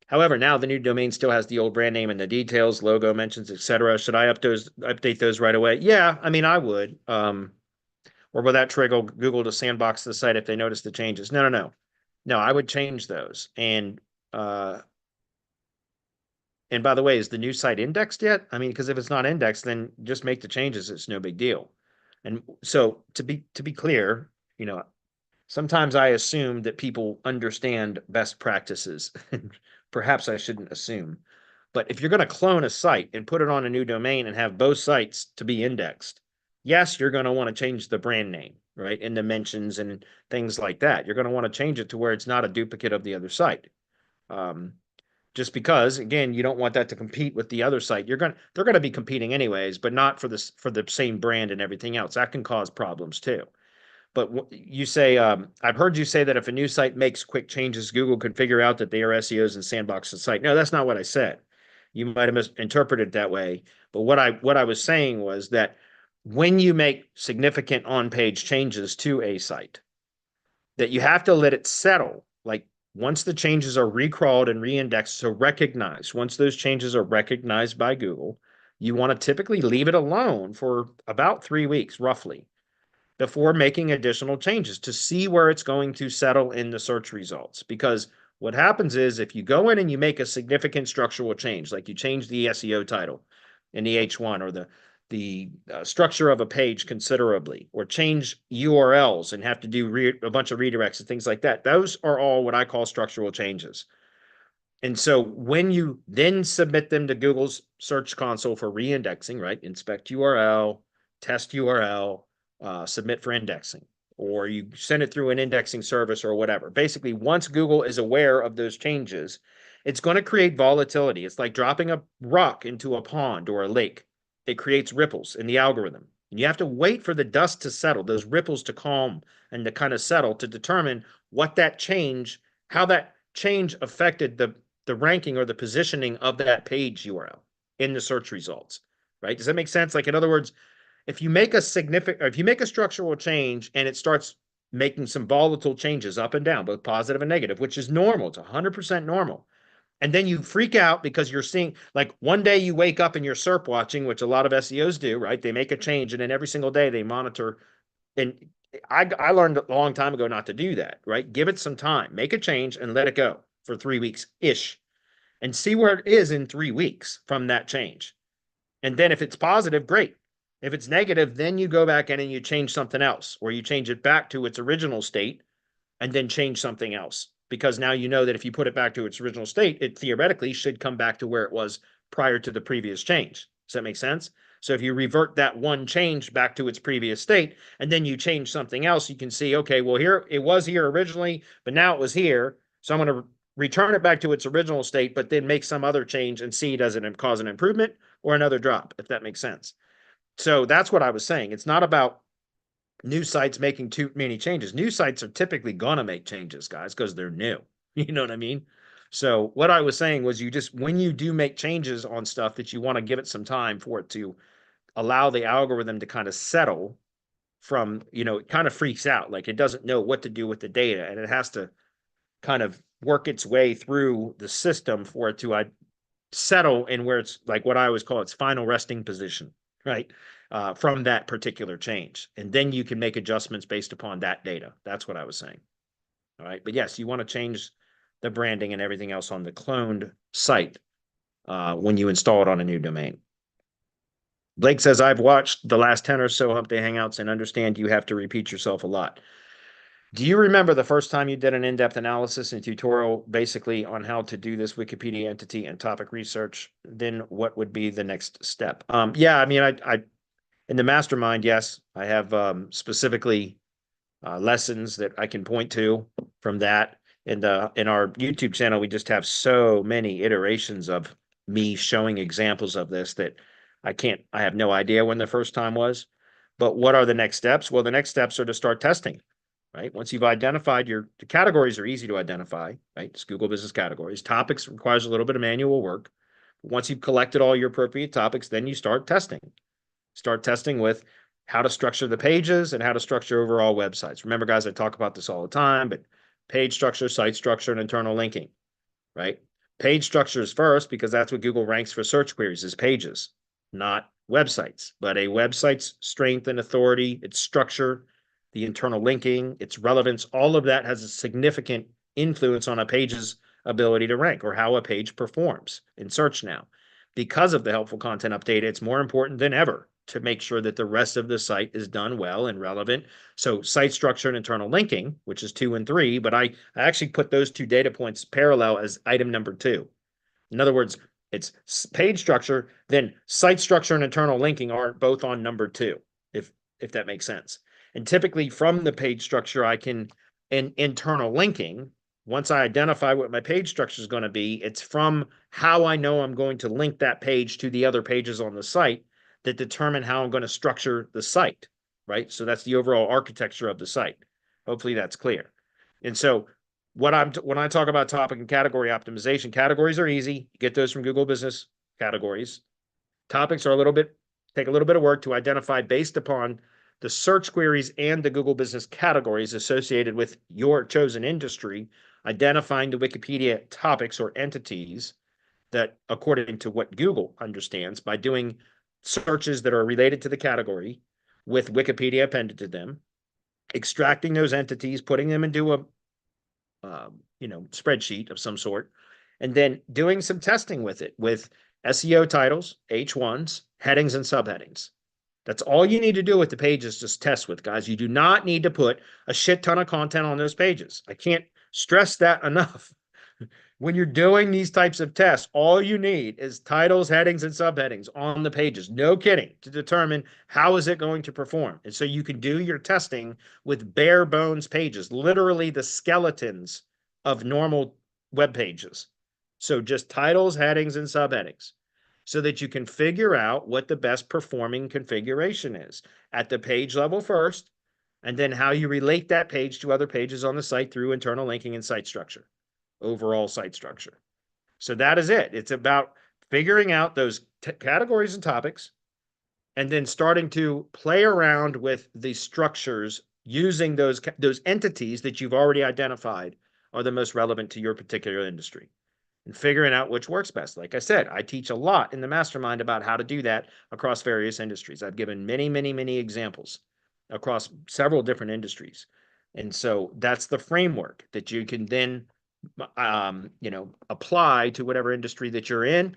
However, now the new domain still has the old brand name and the details, logo mentions, etc. Should I update those right away? Yeah, I mean, I would. Or will that trigger Google to sandbox the site if they notice the changes? No. No, I would change those. And by the way, is the new site indexed yet? I mean, because if it's not indexed, then just make the changes. It's no big deal. And so to be clear, sometimes I assume that people understand best practices. Perhaps I shouldn't assume. But if you're going to clone a site and put it on a new domain and have both sites to be indexed, yes, you're going to want to change the brand name, right? And dimensions and things like that. You're going to want to change it to where it's not a duplicate of the other site. Just because, again, you don't want that to compete with the other site. They're going to be competing anyways, but not for the same brand and everything else. That can cause problems too. But you say, I've heard you say that if a new site makes quick changes, Google could figure out that they are SEOs and sandbox the site. No, that's not what I said. You might have misinterpreted it that way. But what I was saying was that when you make significant on-page changes to a site, that you have to let it settle. Like once the changes are recrawled and reindexed, so recognized, once those changes are recognized by Google, you want to typically leave it alone for about 3 weeks, roughly. before making additional changes to see where it's going to settle in the search results. Because what happens is if you go in and you make a significant structural change, like you change the SEO title in the H1 or the structure of a page considerably, or change URLs and have to do a bunch of redirects and things like that, those are all what I call structural changes. And so when you then submit them to Google's Search Console for reindexing, right? Inspect URL, test URL, submit for indexing, or you send it through an indexing service or whatever. Basically, once Google is aware of those changes, it's going to create volatility. It's like dropping a rock into a pond or a lake. It creates ripples in the algorithm. And you have to wait for the dust to settle, those ripples to calm and to kind of settle to determine what that change, how that change affected the ranking or the positioning of that page URL in the search results, right? Does that make sense? Like, in other words, if you make a structural change and it starts making some volatile changes up and down, both positive and negative, which is normal, it's 100% normal. And then you freak out because you're seeing, like, one day you wake up and you're SERP watching, which a lot of SEOs do, right? They make a change and then every single day they monitor. And I learned a long time ago not to do that, right? Give it some time, make a change and let it go for 3 weeks-ish and see where it is in 3 weeks from that change. And then if it's positive, great. If it's negative, then you go back in and you change something else, or you change it back to its original state and then change something else. Because now you know that if you put it back to its original state, it theoretically should come back to where it was prior to the previous change. Does that make sense? So if you revert that one change back to its previous state, and then you change something else, you can see, okay, well, here it was here originally, but now it was here. So I'm going to return it back to its original state, but then make some other change and see does it cause an improvement or another drop, if that makes sense. So that's what I was saying. It's not about new sites making too many changes. New sites are typically going to make changes, guys, because they're new. You know what I mean? So what I was saying was, when you do make changes on stuff, that you want to give it some time for it to allow the algorithm to kind of settle from, it kind of freaks out. Like, it doesn't know what to do with the data, and it has to kind of work its way through the system for it to settle in where it's like what I always call its final resting position, right? From that particular change. And then you can make adjustments based upon that data. That's what I was saying. All right. But yes, you want to change the branding and everything else on the cloned site when you install it on a new domain. Blake says, I've watched the last 10 or so Hump Day Hangouts and understand you have to repeat yourself a lot. Do you remember the first time you did an in-depth analysis and tutorial basically on how to do this Wikipedia entity and topic research? Then what would be the next step? Yeah, I mean, I in the mastermind, yes, I have specifically lessons that I can point to from that. In our YouTube channel, we just have so many iterations of me showing examples of this that I have no idea when the first time was. But what are the next steps? Well, the next steps are to start testing, right? Once you've identified the categories are easy to identify, right? It's Google Business Categories. Topics requires a little bit of manual work. Once you've collected all your appropriate topics, then you start testing. Start testing with how to structure the pages and how to structure overall websites. Remember, guys, I talk about this all the time, but page structure, site structure, and internal linking, right? Page structure is first because that's what Google ranks for search queries, is pages, not websites. But a website's strength and authority, its structure, the internal linking, its relevance, all of that has a significant influence on a page's ability to rank or how a page performs in search now. Because of the helpful content update, it's more important than ever to make sure that the rest of the site is done well and relevant. So site structure and internal linking, which is 2 and 3, but I actually put those two data points parallel as item number 2. In other words, it's page structure, then site structure and internal linking aren't both on number 2, if that makes sense. And typically from the page structure, internal linking, once I identify what my page structure is going to be, it's from how I know I'm going to link that page to the other pages on the site that determine how I'm going to structure the site, right? So that's the overall architecture of the site. Hopefully that's clear. And so when I talk about topic and category optimization, categories are easy. You get those from Google Business Categories. Topics are take a little bit of work to identify based upon the search queries and the Google Business Categories associated with your chosen industry, identifying the Wikipedia topics or entities that, according to what Google understands, by doing searches that are related to the category, with Wikipedia appended to them, extracting those entities, putting them into a spreadsheet of some sort, and then doing some testing with it with SEO titles, H1s, headings, and subheadings. That's all you need to do with the pages, just test with, guys. You do not need to put a shit ton of content on those pages. I can't stress that enough. When you're doing these types of tests, all you need is titles, headings, and subheadings on the pages. No kidding, to determine how is it going to perform. And so you can do your testing with bare bones pages, literally the skeletons of normal web pages. So just titles, headings, and subheadings, so that you can figure out what the best performing configuration is at the page level first, and then how you relate that page to other pages on the site through internal linking and site structure. Overall site structure. So that is it. It's about figuring out those categories and topics, and then starting to play around with the structures using those entities that you've already identified are the most relevant to your particular industry, and figuring out which works best. Like I said, I teach a lot in the mastermind about how to do that across various industries. I've given many, many, many examples across several different industries. And so that's the framework that you can then apply to whatever industry that you're in.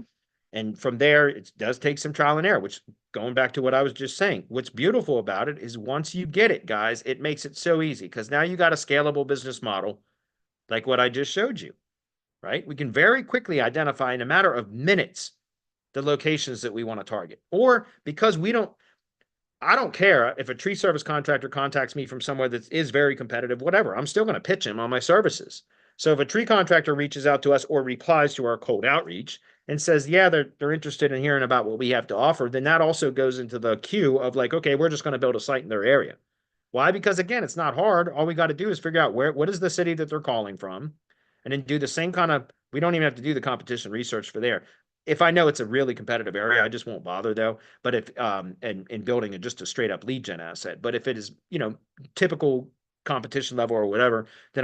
And from there, it does take some trial and error, which, going back to what I was just saying, what's beautiful about it is once you get it, guys, it makes it so easy, because now you got a scalable business model like what I just showed you, right? We can very quickly identify in a matter of minutes the locations that we want to target. Or because I don't care if a tree service contractor contacts me from somewhere that is very competitive, whatever, I'm still going to pitch him on my services. So if a tree contractor reaches out to us or replies to our cold outreach and says, yeah, they're interested in hearing about what we have to offer, then that also goes into the queue of like, okay, we're just going to build a site in their area. Why? Because again, it's not hard. All we got to do is figure out what is the city that they're calling from, and then do the same kind of, we don't even have to do the competition research for there. If I know it's a really competitive area, I just won't bother though. But if in building just a straight up lead gen asset, but if it is, typical competition level or whatever, then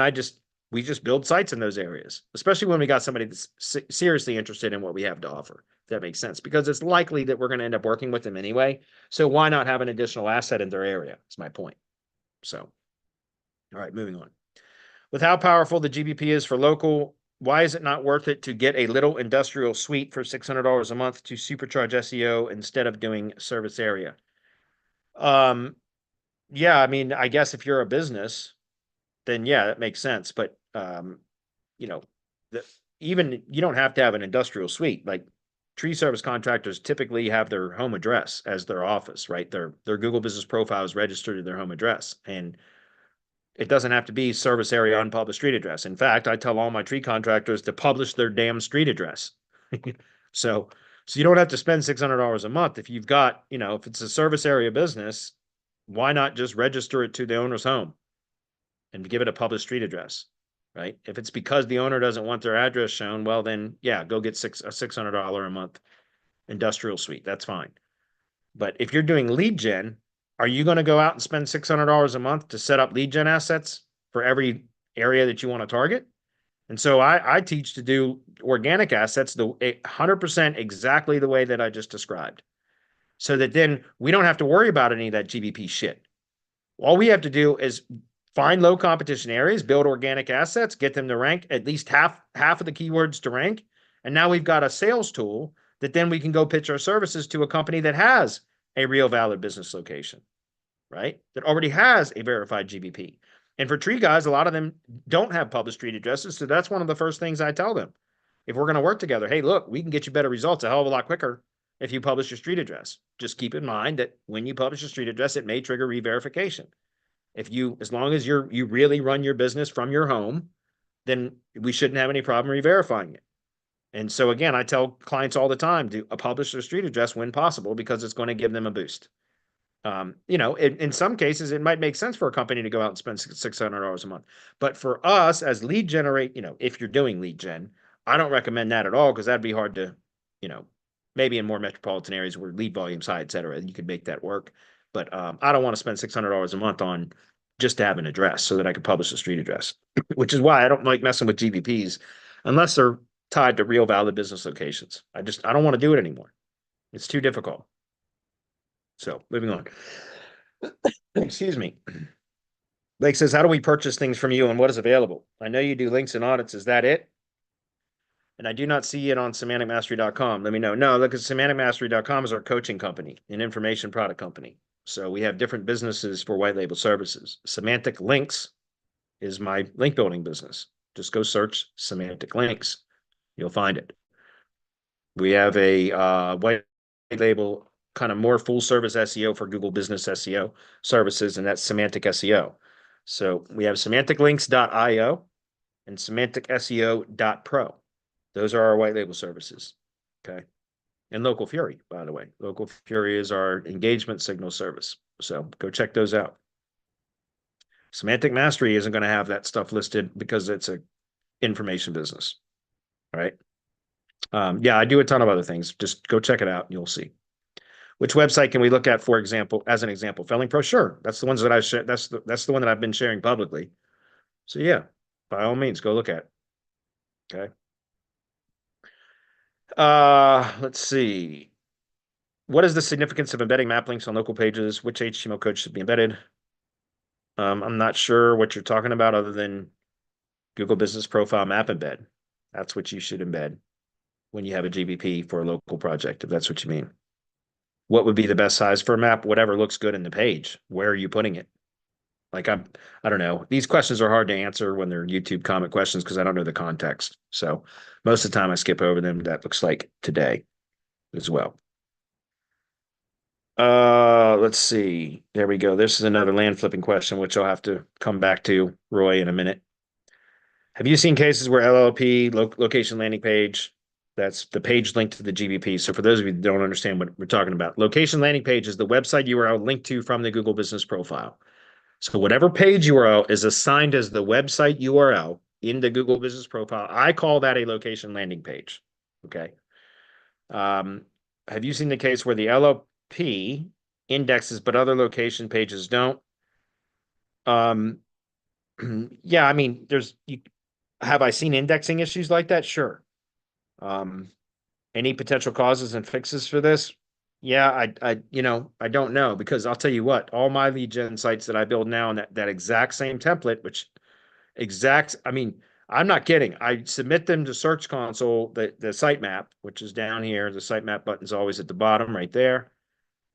we just build sites in those areas, especially when we got somebody that's seriously interested in what we have to offer. If that makes sense, because it's likely that we're going to end up working with them anyway. So why not have an additional asset in their area? That's my point. So, all right, moving on. With how powerful the GBP is for local, why is it not worth it to get a little industrial suite for $600 a month to supercharge SEO instead of doing service area? Yeah, I mean, I guess if you're a business, then yeah, that makes sense. But even you don't have to have an industrial suite. Like, tree service contractors typically have their home address as their office, right? Their Google business profile is registered to their home address, and it doesn't have to be service area unpublished street address. In fact, I tell all my tree contractors to publish their damn street address. So you don't have to spend $600 a month. If you've got, if it's a service area business, why not just register it to the owner's home and give it a published street address, right? If it's because the owner doesn't want their address shown, well then, yeah, go get a $600 a month industrial suite. That's fine. But if you're doing lead gen, are you going to go out and spend $600 a month to set up lead gen assets for every area that you want to target? And so I teach to do organic assets the 100% exactly the way that I just described, so that then we don't have to worry about any of that GBP shit. All we have to do is find low competition areas, build organic assets, get them to rank at least half of the keywords to rank. And now we've got a sales tool that then we can go pitch our services to a company that has a real valid business location, right? That already has a verified GBP. And for tree guys, a lot of them don't have published street addresses. So that's one of the first things I tell them. If we're going to work together, hey, look, we can get you better results a hell of a lot quicker if you publish your street address. Just keep in mind that when you publish a street address, it may trigger re-verification. As long as you really run your business from your home, then we shouldn't have any problem re-verifying it. And so again, I tell clients all the time to publish their street address when possible, because it's going to give them a boost. In some cases, it might make sense for a company to go out and spend $600 a month. But for us as lead generate, if you're doing lead gen, I don't recommend that at all, because that'd be hard to, maybe in more metropolitan areas where lead volume's high, et cetera, you could make that work. But I don't want to spend $600 a month on just to have an address so that I could publish a street address, which is why I don't like messing with GBPs unless they're tied to real valid business locations. I don't want to do it anymore. It's too difficult. So moving on. Excuse me. Blake says, how do we purchase things from you and what is available? I know you do links and audits. Is that it? And I do not see it on semanticmastery.com. Let me know. No, look at semanticmastery.com is our coaching company, an information product company. So we have different businesses for white label services. Semantic Links is my link building business. Just go search Semantic Links. You'll find it. We have a white label kind of more full service SEO for Google Business SEO services, and that's Semantic SEO. So we have semanticlinks.io and semanticseo.pro. Those are our white label services. Okay. And Local Fury, by the way. Local Fury is our engagement signal service. So go check those out. Semantic Mastery isn't going to have that stuff listed because it's a information business. All right. Yeah, I do a ton of other things. Just go check it out and you'll see. Which website can we look at, for example, as an example? Felling.Pro, sure. That's the ones that I share. That's the one that I've been sharing publicly. So yeah, by all means, go look at it. Okay. Let's see. What is the significance of embedding map links on local pages? Which HTML code should be embedded? I'm not sure what you're talking about other than Google Business Profile Map Embed. That's what you should embed when you have a GBP for a local project, if that's what you mean. What would be the best size for a map? Whatever looks good in the page. Where are you putting it? Like I don't know. These questions are hard to answer when they're YouTube comment questions because I don't know the context. So most of the time I skip over them. That looks like today as well. Let's see. There we go. This is another land flipping question, which I'll have to come back to, Roy, in a minute. Have you seen cases where LLP, location landing page, that's the page linked to the GBP. So for those of you that don't understand what we're talking about, location landing page is the website URL linked to from the Google Business Profile. So whatever page URL is assigned as the website URL in the Google Business Profile, I call that a location landing page. Okay. Have you seen the case where the LLP indexes, but other location pages don't? Yeah, I mean, have I seen indexing issues like that? Sure. Any potential causes and fixes for this? Yeah, I don't know because I'll tell you what, all my lead gen sites that I build now in that exact same template, I mean, I'm not kidding. I submit them to Search Console, the sitemap, which is down here. The sitemap button's always at the bottom right there.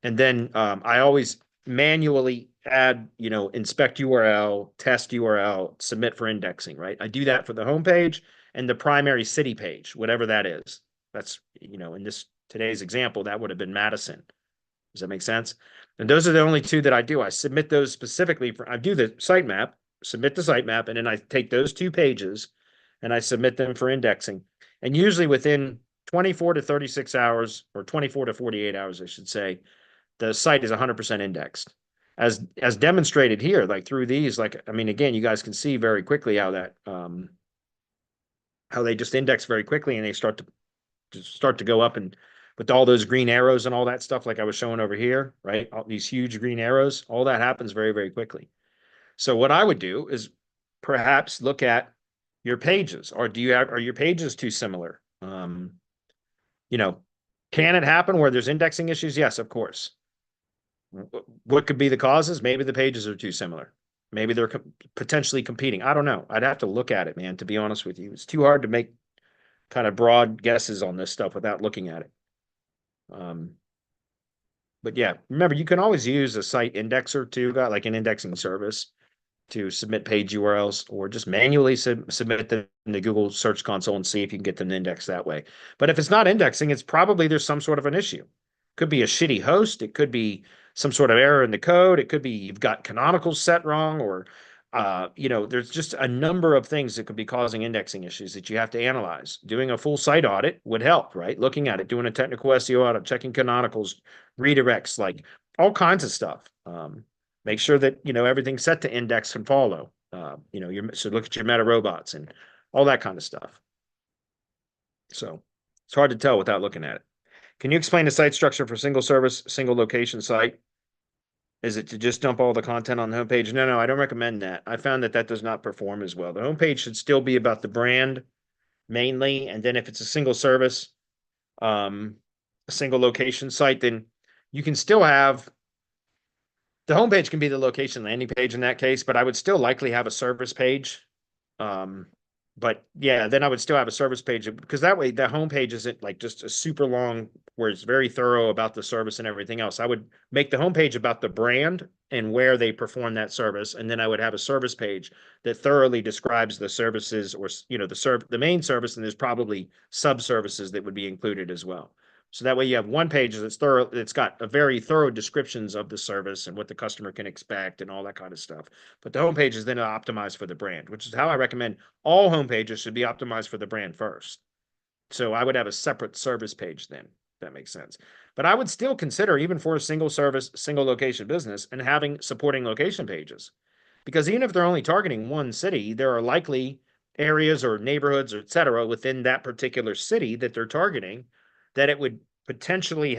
And then I always manually add, inspect URL, test URL, submit for indexing, right? I do that for the homepage and the primary city page, whatever that is. That's, in today's example, that would have been Madison. Does that make sense? And those are the only two that I do. I submit those specifically I do the sitemap, submit the sitemap, and then I take those two pages and I submit them for indexing. And usually within 24 to 36 hours, or 24 to 48 hours, I should say, the site is 100% indexed. As demonstrated here, like through these, I mean, again, you guys can see very quickly how that how they just index very quickly and they start to go up, and with all those green arrows and all that stuff, like I was showing over here, right? All these huge green arrows, all that happens very, very quickly. So what I would do is perhaps look at your pages, or are your pages too similar? Can it happen where there's indexing issues? Yes, of course. What could be the causes? Maybe the pages are too similar. Maybe they're potentially competing. I don't know. I'd have to look at it, man, to be honest with you. It's too hard to make kind of broad guesses on this stuff without looking at it. But yeah, remember, you can always use a site indexer too, like an indexing service, to submit page URLs, or just manually submit them in the Google Search Console and see if you can get them indexed that way. But if it's not indexing, it's probably there's some sort of an issue. Could be a shitty host. It could be some sort of error in the code. It could be you've got canonicals set wrong, or there's just a number of things that could be causing indexing issues that you have to analyze. Doing a full site audit would help, right? Looking at it, doing a technical SEO audit, checking canonicals, redirects, like all kinds of stuff. Make sure that everything's set to index and follow. So look at your meta robots and all that kind of stuff. So it's hard to tell without looking at it. Can you explain the site structure for single service, single location site? Is it to just dump all the content on the homepage? No, I don't recommend that. I found that does not perform as well. The homepage should still be about the brand mainly, and then if it's a single service, a single location site, then you can still have The homepage can be the location landing page in that case, but I would still likely have a service page. But yeah, then I would still have a service page because that way the homepage isn't like just a super long where it's very thorough about the service and everything else. I would make the homepage about the brand and where they perform that service, and then I would have a service page that thoroughly describes the services or the main service, and there's probably sub services that would be included as well. So that way you have one page that's thorough, it's got a very thorough descriptions of the service and what the customer can expect and all that kind of stuff. But the homepage is then optimized for the brand, which is how I recommend all homepages should be optimized for the brand first. So I would have a separate service page then, if that makes sense. But I would still consider, even for a single service, single location business, and having supporting location pages. Because even if they're only targeting one city, there are likely areas or neighborhoods or et cetera within that particular city that they're targeting that it would potentially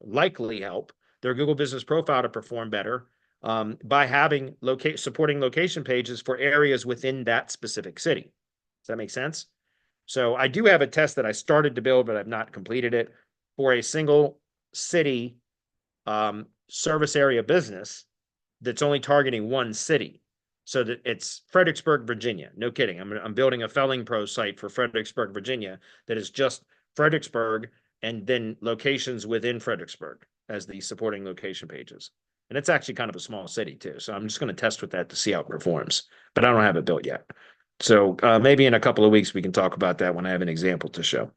likely help their Google Business Profile to perform better by having supporting location pages for areas within that specific city. Does that make sense? So I do have a test that I started to build, but I've not completed it for a single city service area business that's only targeting one city. So that it's Fredericksburg, Virginia. No kidding. I'm building a Felling.Pro site for Fredericksburg, Virginia that is just Fredericksburg and then locations within Fredericksburg as the supporting location pages. And it's actually kind of a small city too. So I'm just going to test with that to see how it performs, but I don't have it built yet. So maybe in a couple of weeks, we can talk about that when I have an example to show.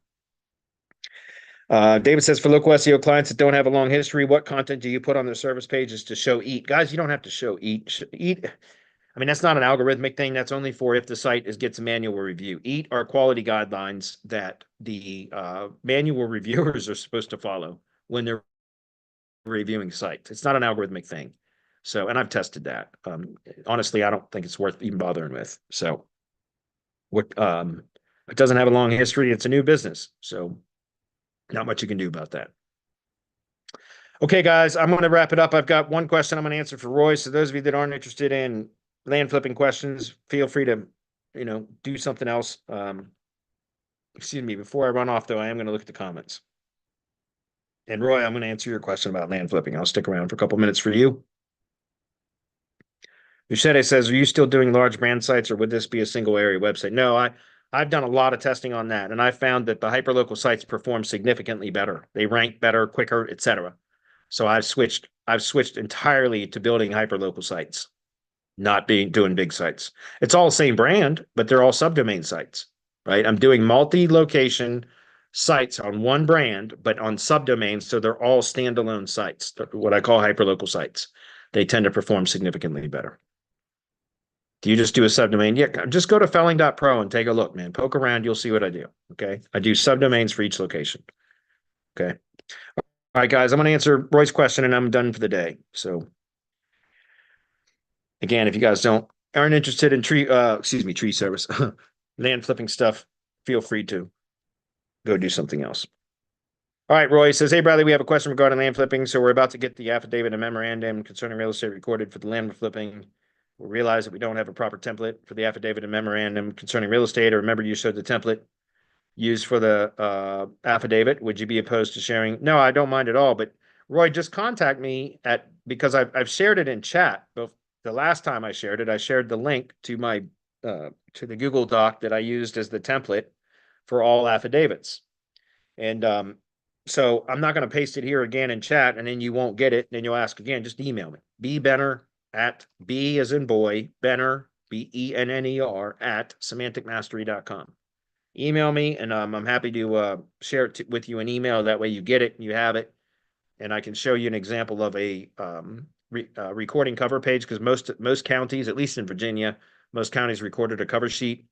David says, for local SEO clients that don't have a long history, what content do you put on their service pages to show EAT? Guys, you don't have to show EAT. EAT, I mean, that's not an algorithmic thing. That's only for if the site gets a manual review. EAT are quality guidelines that the manual reviewers are supposed to follow when they're reviewing sites. It's not an algorithmic thing. So, and I've tested that. Honestly, I don't think it's worth even bothering with. So, it doesn't have a long history. It's a new business. So, not much you can do about that. Okay, guys, I'm going to wrap it up. I've got one question I'm going to answer for Roy. So, those of you that aren't interested in land flipping questions, feel free to, do something else. Excuse me. Before I run off, though, I am going to look at the comments. And Roy, I'm going to answer your question about land flipping. I'll stick around for a couple minutes for you. Duchette says, are you still doing large brand sites or would this be a single area website? No, I've done a lot of testing on that, and I found that the hyperlocal sites perform significantly better. They rank better, quicker, etc. So I've switched entirely to building hyperlocal sites, not doing big sites. It's all the same brand, but they're all subdomain sites, right? I'm doing multi-location sites on one brand, but on subdomains, so they're all standalone sites, what I call hyperlocal sites. They tend to perform significantly better. Do you just do a subdomain? Yeah, just go to Felling.Pro and take a look, man. Poke around, you'll see what I do. Okay. I do subdomains for each location. Okay. All right, guys, I'm going to answer Roy's question and I'm done for the day. So again, if you guys aren't interested in tree service, land flipping stuff, feel free to go do something else. All right, Roy says, hey, Bradley, we have a question regarding land flipping. So we're about to get the affidavit and memorandum concerning real estate recorded for the land flipping. We realize that we don't have a proper template for the affidavit and memorandum concerning real estate. Or remember, you showed the template used for the affidavit. Would you be opposed to sharing? No, I don't mind at all. But Roy, just contact me because I've shared it in chat. But the last time I shared it, I shared the link to my to the Google Doc that I used as the template for all affidavits. And so I'm not going to paste it here again in chat, and then you won't get it. And then you'll ask again. Just email me. B as in boy, Benner, BENNER at semanticmastery.com. Email me, and I'm happy to share it with you in email. That way you get it and you have it. And I can show you an example of a recording cover page, because most counties, at least in Virginia, most counties recorded a cover sheet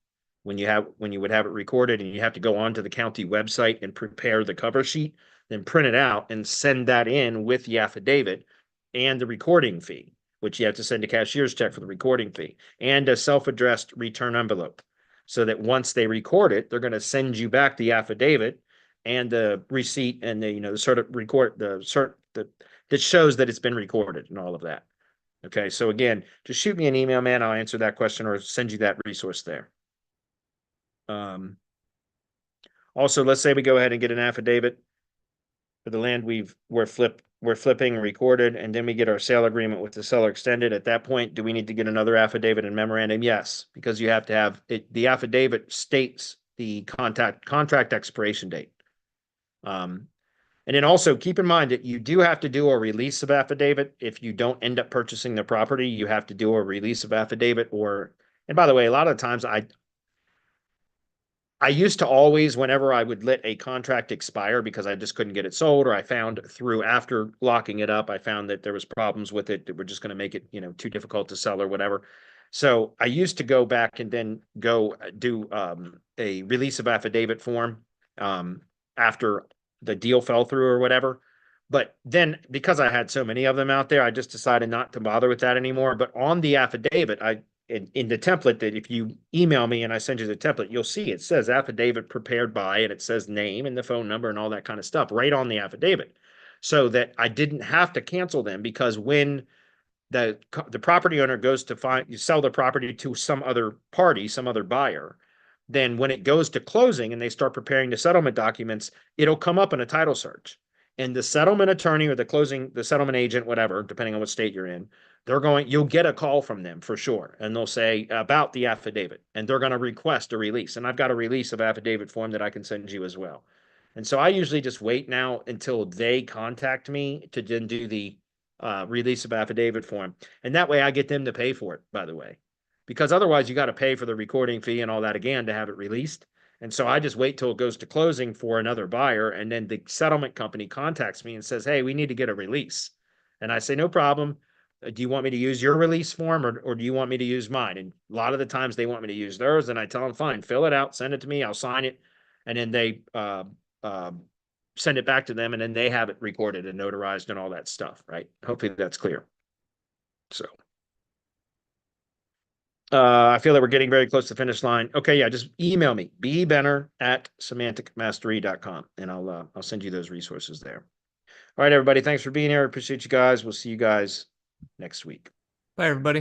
when you would have it recorded, and you have to go onto the county website and prepare the cover sheet, then print it out and send that in with the affidavit and the recording fee, which you have to send a cashier's check for the recording fee, and a self-addressed return envelope, so that once they record it, they're going to send you back the affidavit and the receipt and the sort of record that shows that it's been recorded and all of that. Okay, so again, just shoot me an email, man. I'll answer that question or send you that resource there. Also, let's say we go ahead and get an affidavit for the land we're flipped we're flipping recorded, and then we get our sale agreement with the seller extended. At that point, do we need to get another affidavit and memorandum? Yes, because you have to have it. The affidavit states the contract expiration date. And then also keep in mind that you do have to do a release of affidavit. If you don't end up purchasing the property, you have to do a release of affidavit. And by the way, a lot of times I used to always, whenever I would let a contract expire because I just couldn't get it sold, or I found through after locking it up, I found that there was problems with it that were just going to make it, too difficult to sell or whatever. So I used to go back and then go do a release of affidavit form after the deal fell through or whatever. But then because I had so many of them out there, I just decided not to bother with that anymore. But on the affidavit, in the template, that if you email me and I send you the template, you'll see it says affidavit prepared by, and it says name and the phone number and all that kind of stuff right on the affidavit, so that I didn't have to cancel them, because when the property owner goes to sell the property to some other party, some other buyer, then when it goes to closing and they start preparing the settlement documents, it'll come up in a title search. And the settlement attorney or the settlement agent, whatever, depending on what state you're in, you'll get a call from them for sure. And they'll say about the affidavit, and they're going to request a release. And I've got a release of affidavit form that I can send you as well. And so I usually just wait now until they contact me to then do the release of affidavit form. And that way I get them to pay for it, by the way, because otherwise you got to pay for the recording fee and all that again to have it released. And so I just wait till it goes to closing for another buyer. And then the settlement company contacts me and says, hey, we need to get a release. And I say, no problem. Do you want me to use your release form, or do you want me to use mine? And a lot of the times they want me to use theirs. And I tell them, fine, fill it out, send it to me. I'll sign it. And then they send it back to them. And then they have it recorded and notarized and all that stuff. Right. Hopefully that's clear. So. I feel that we're getting very close to the finish line. Okay, yeah, just email me, bbenner@semanticmastery.com, and I'll send you those resources there. All right, everybody, thanks for being here. I appreciate you guys. We'll see you guys next week. Bye, everybody.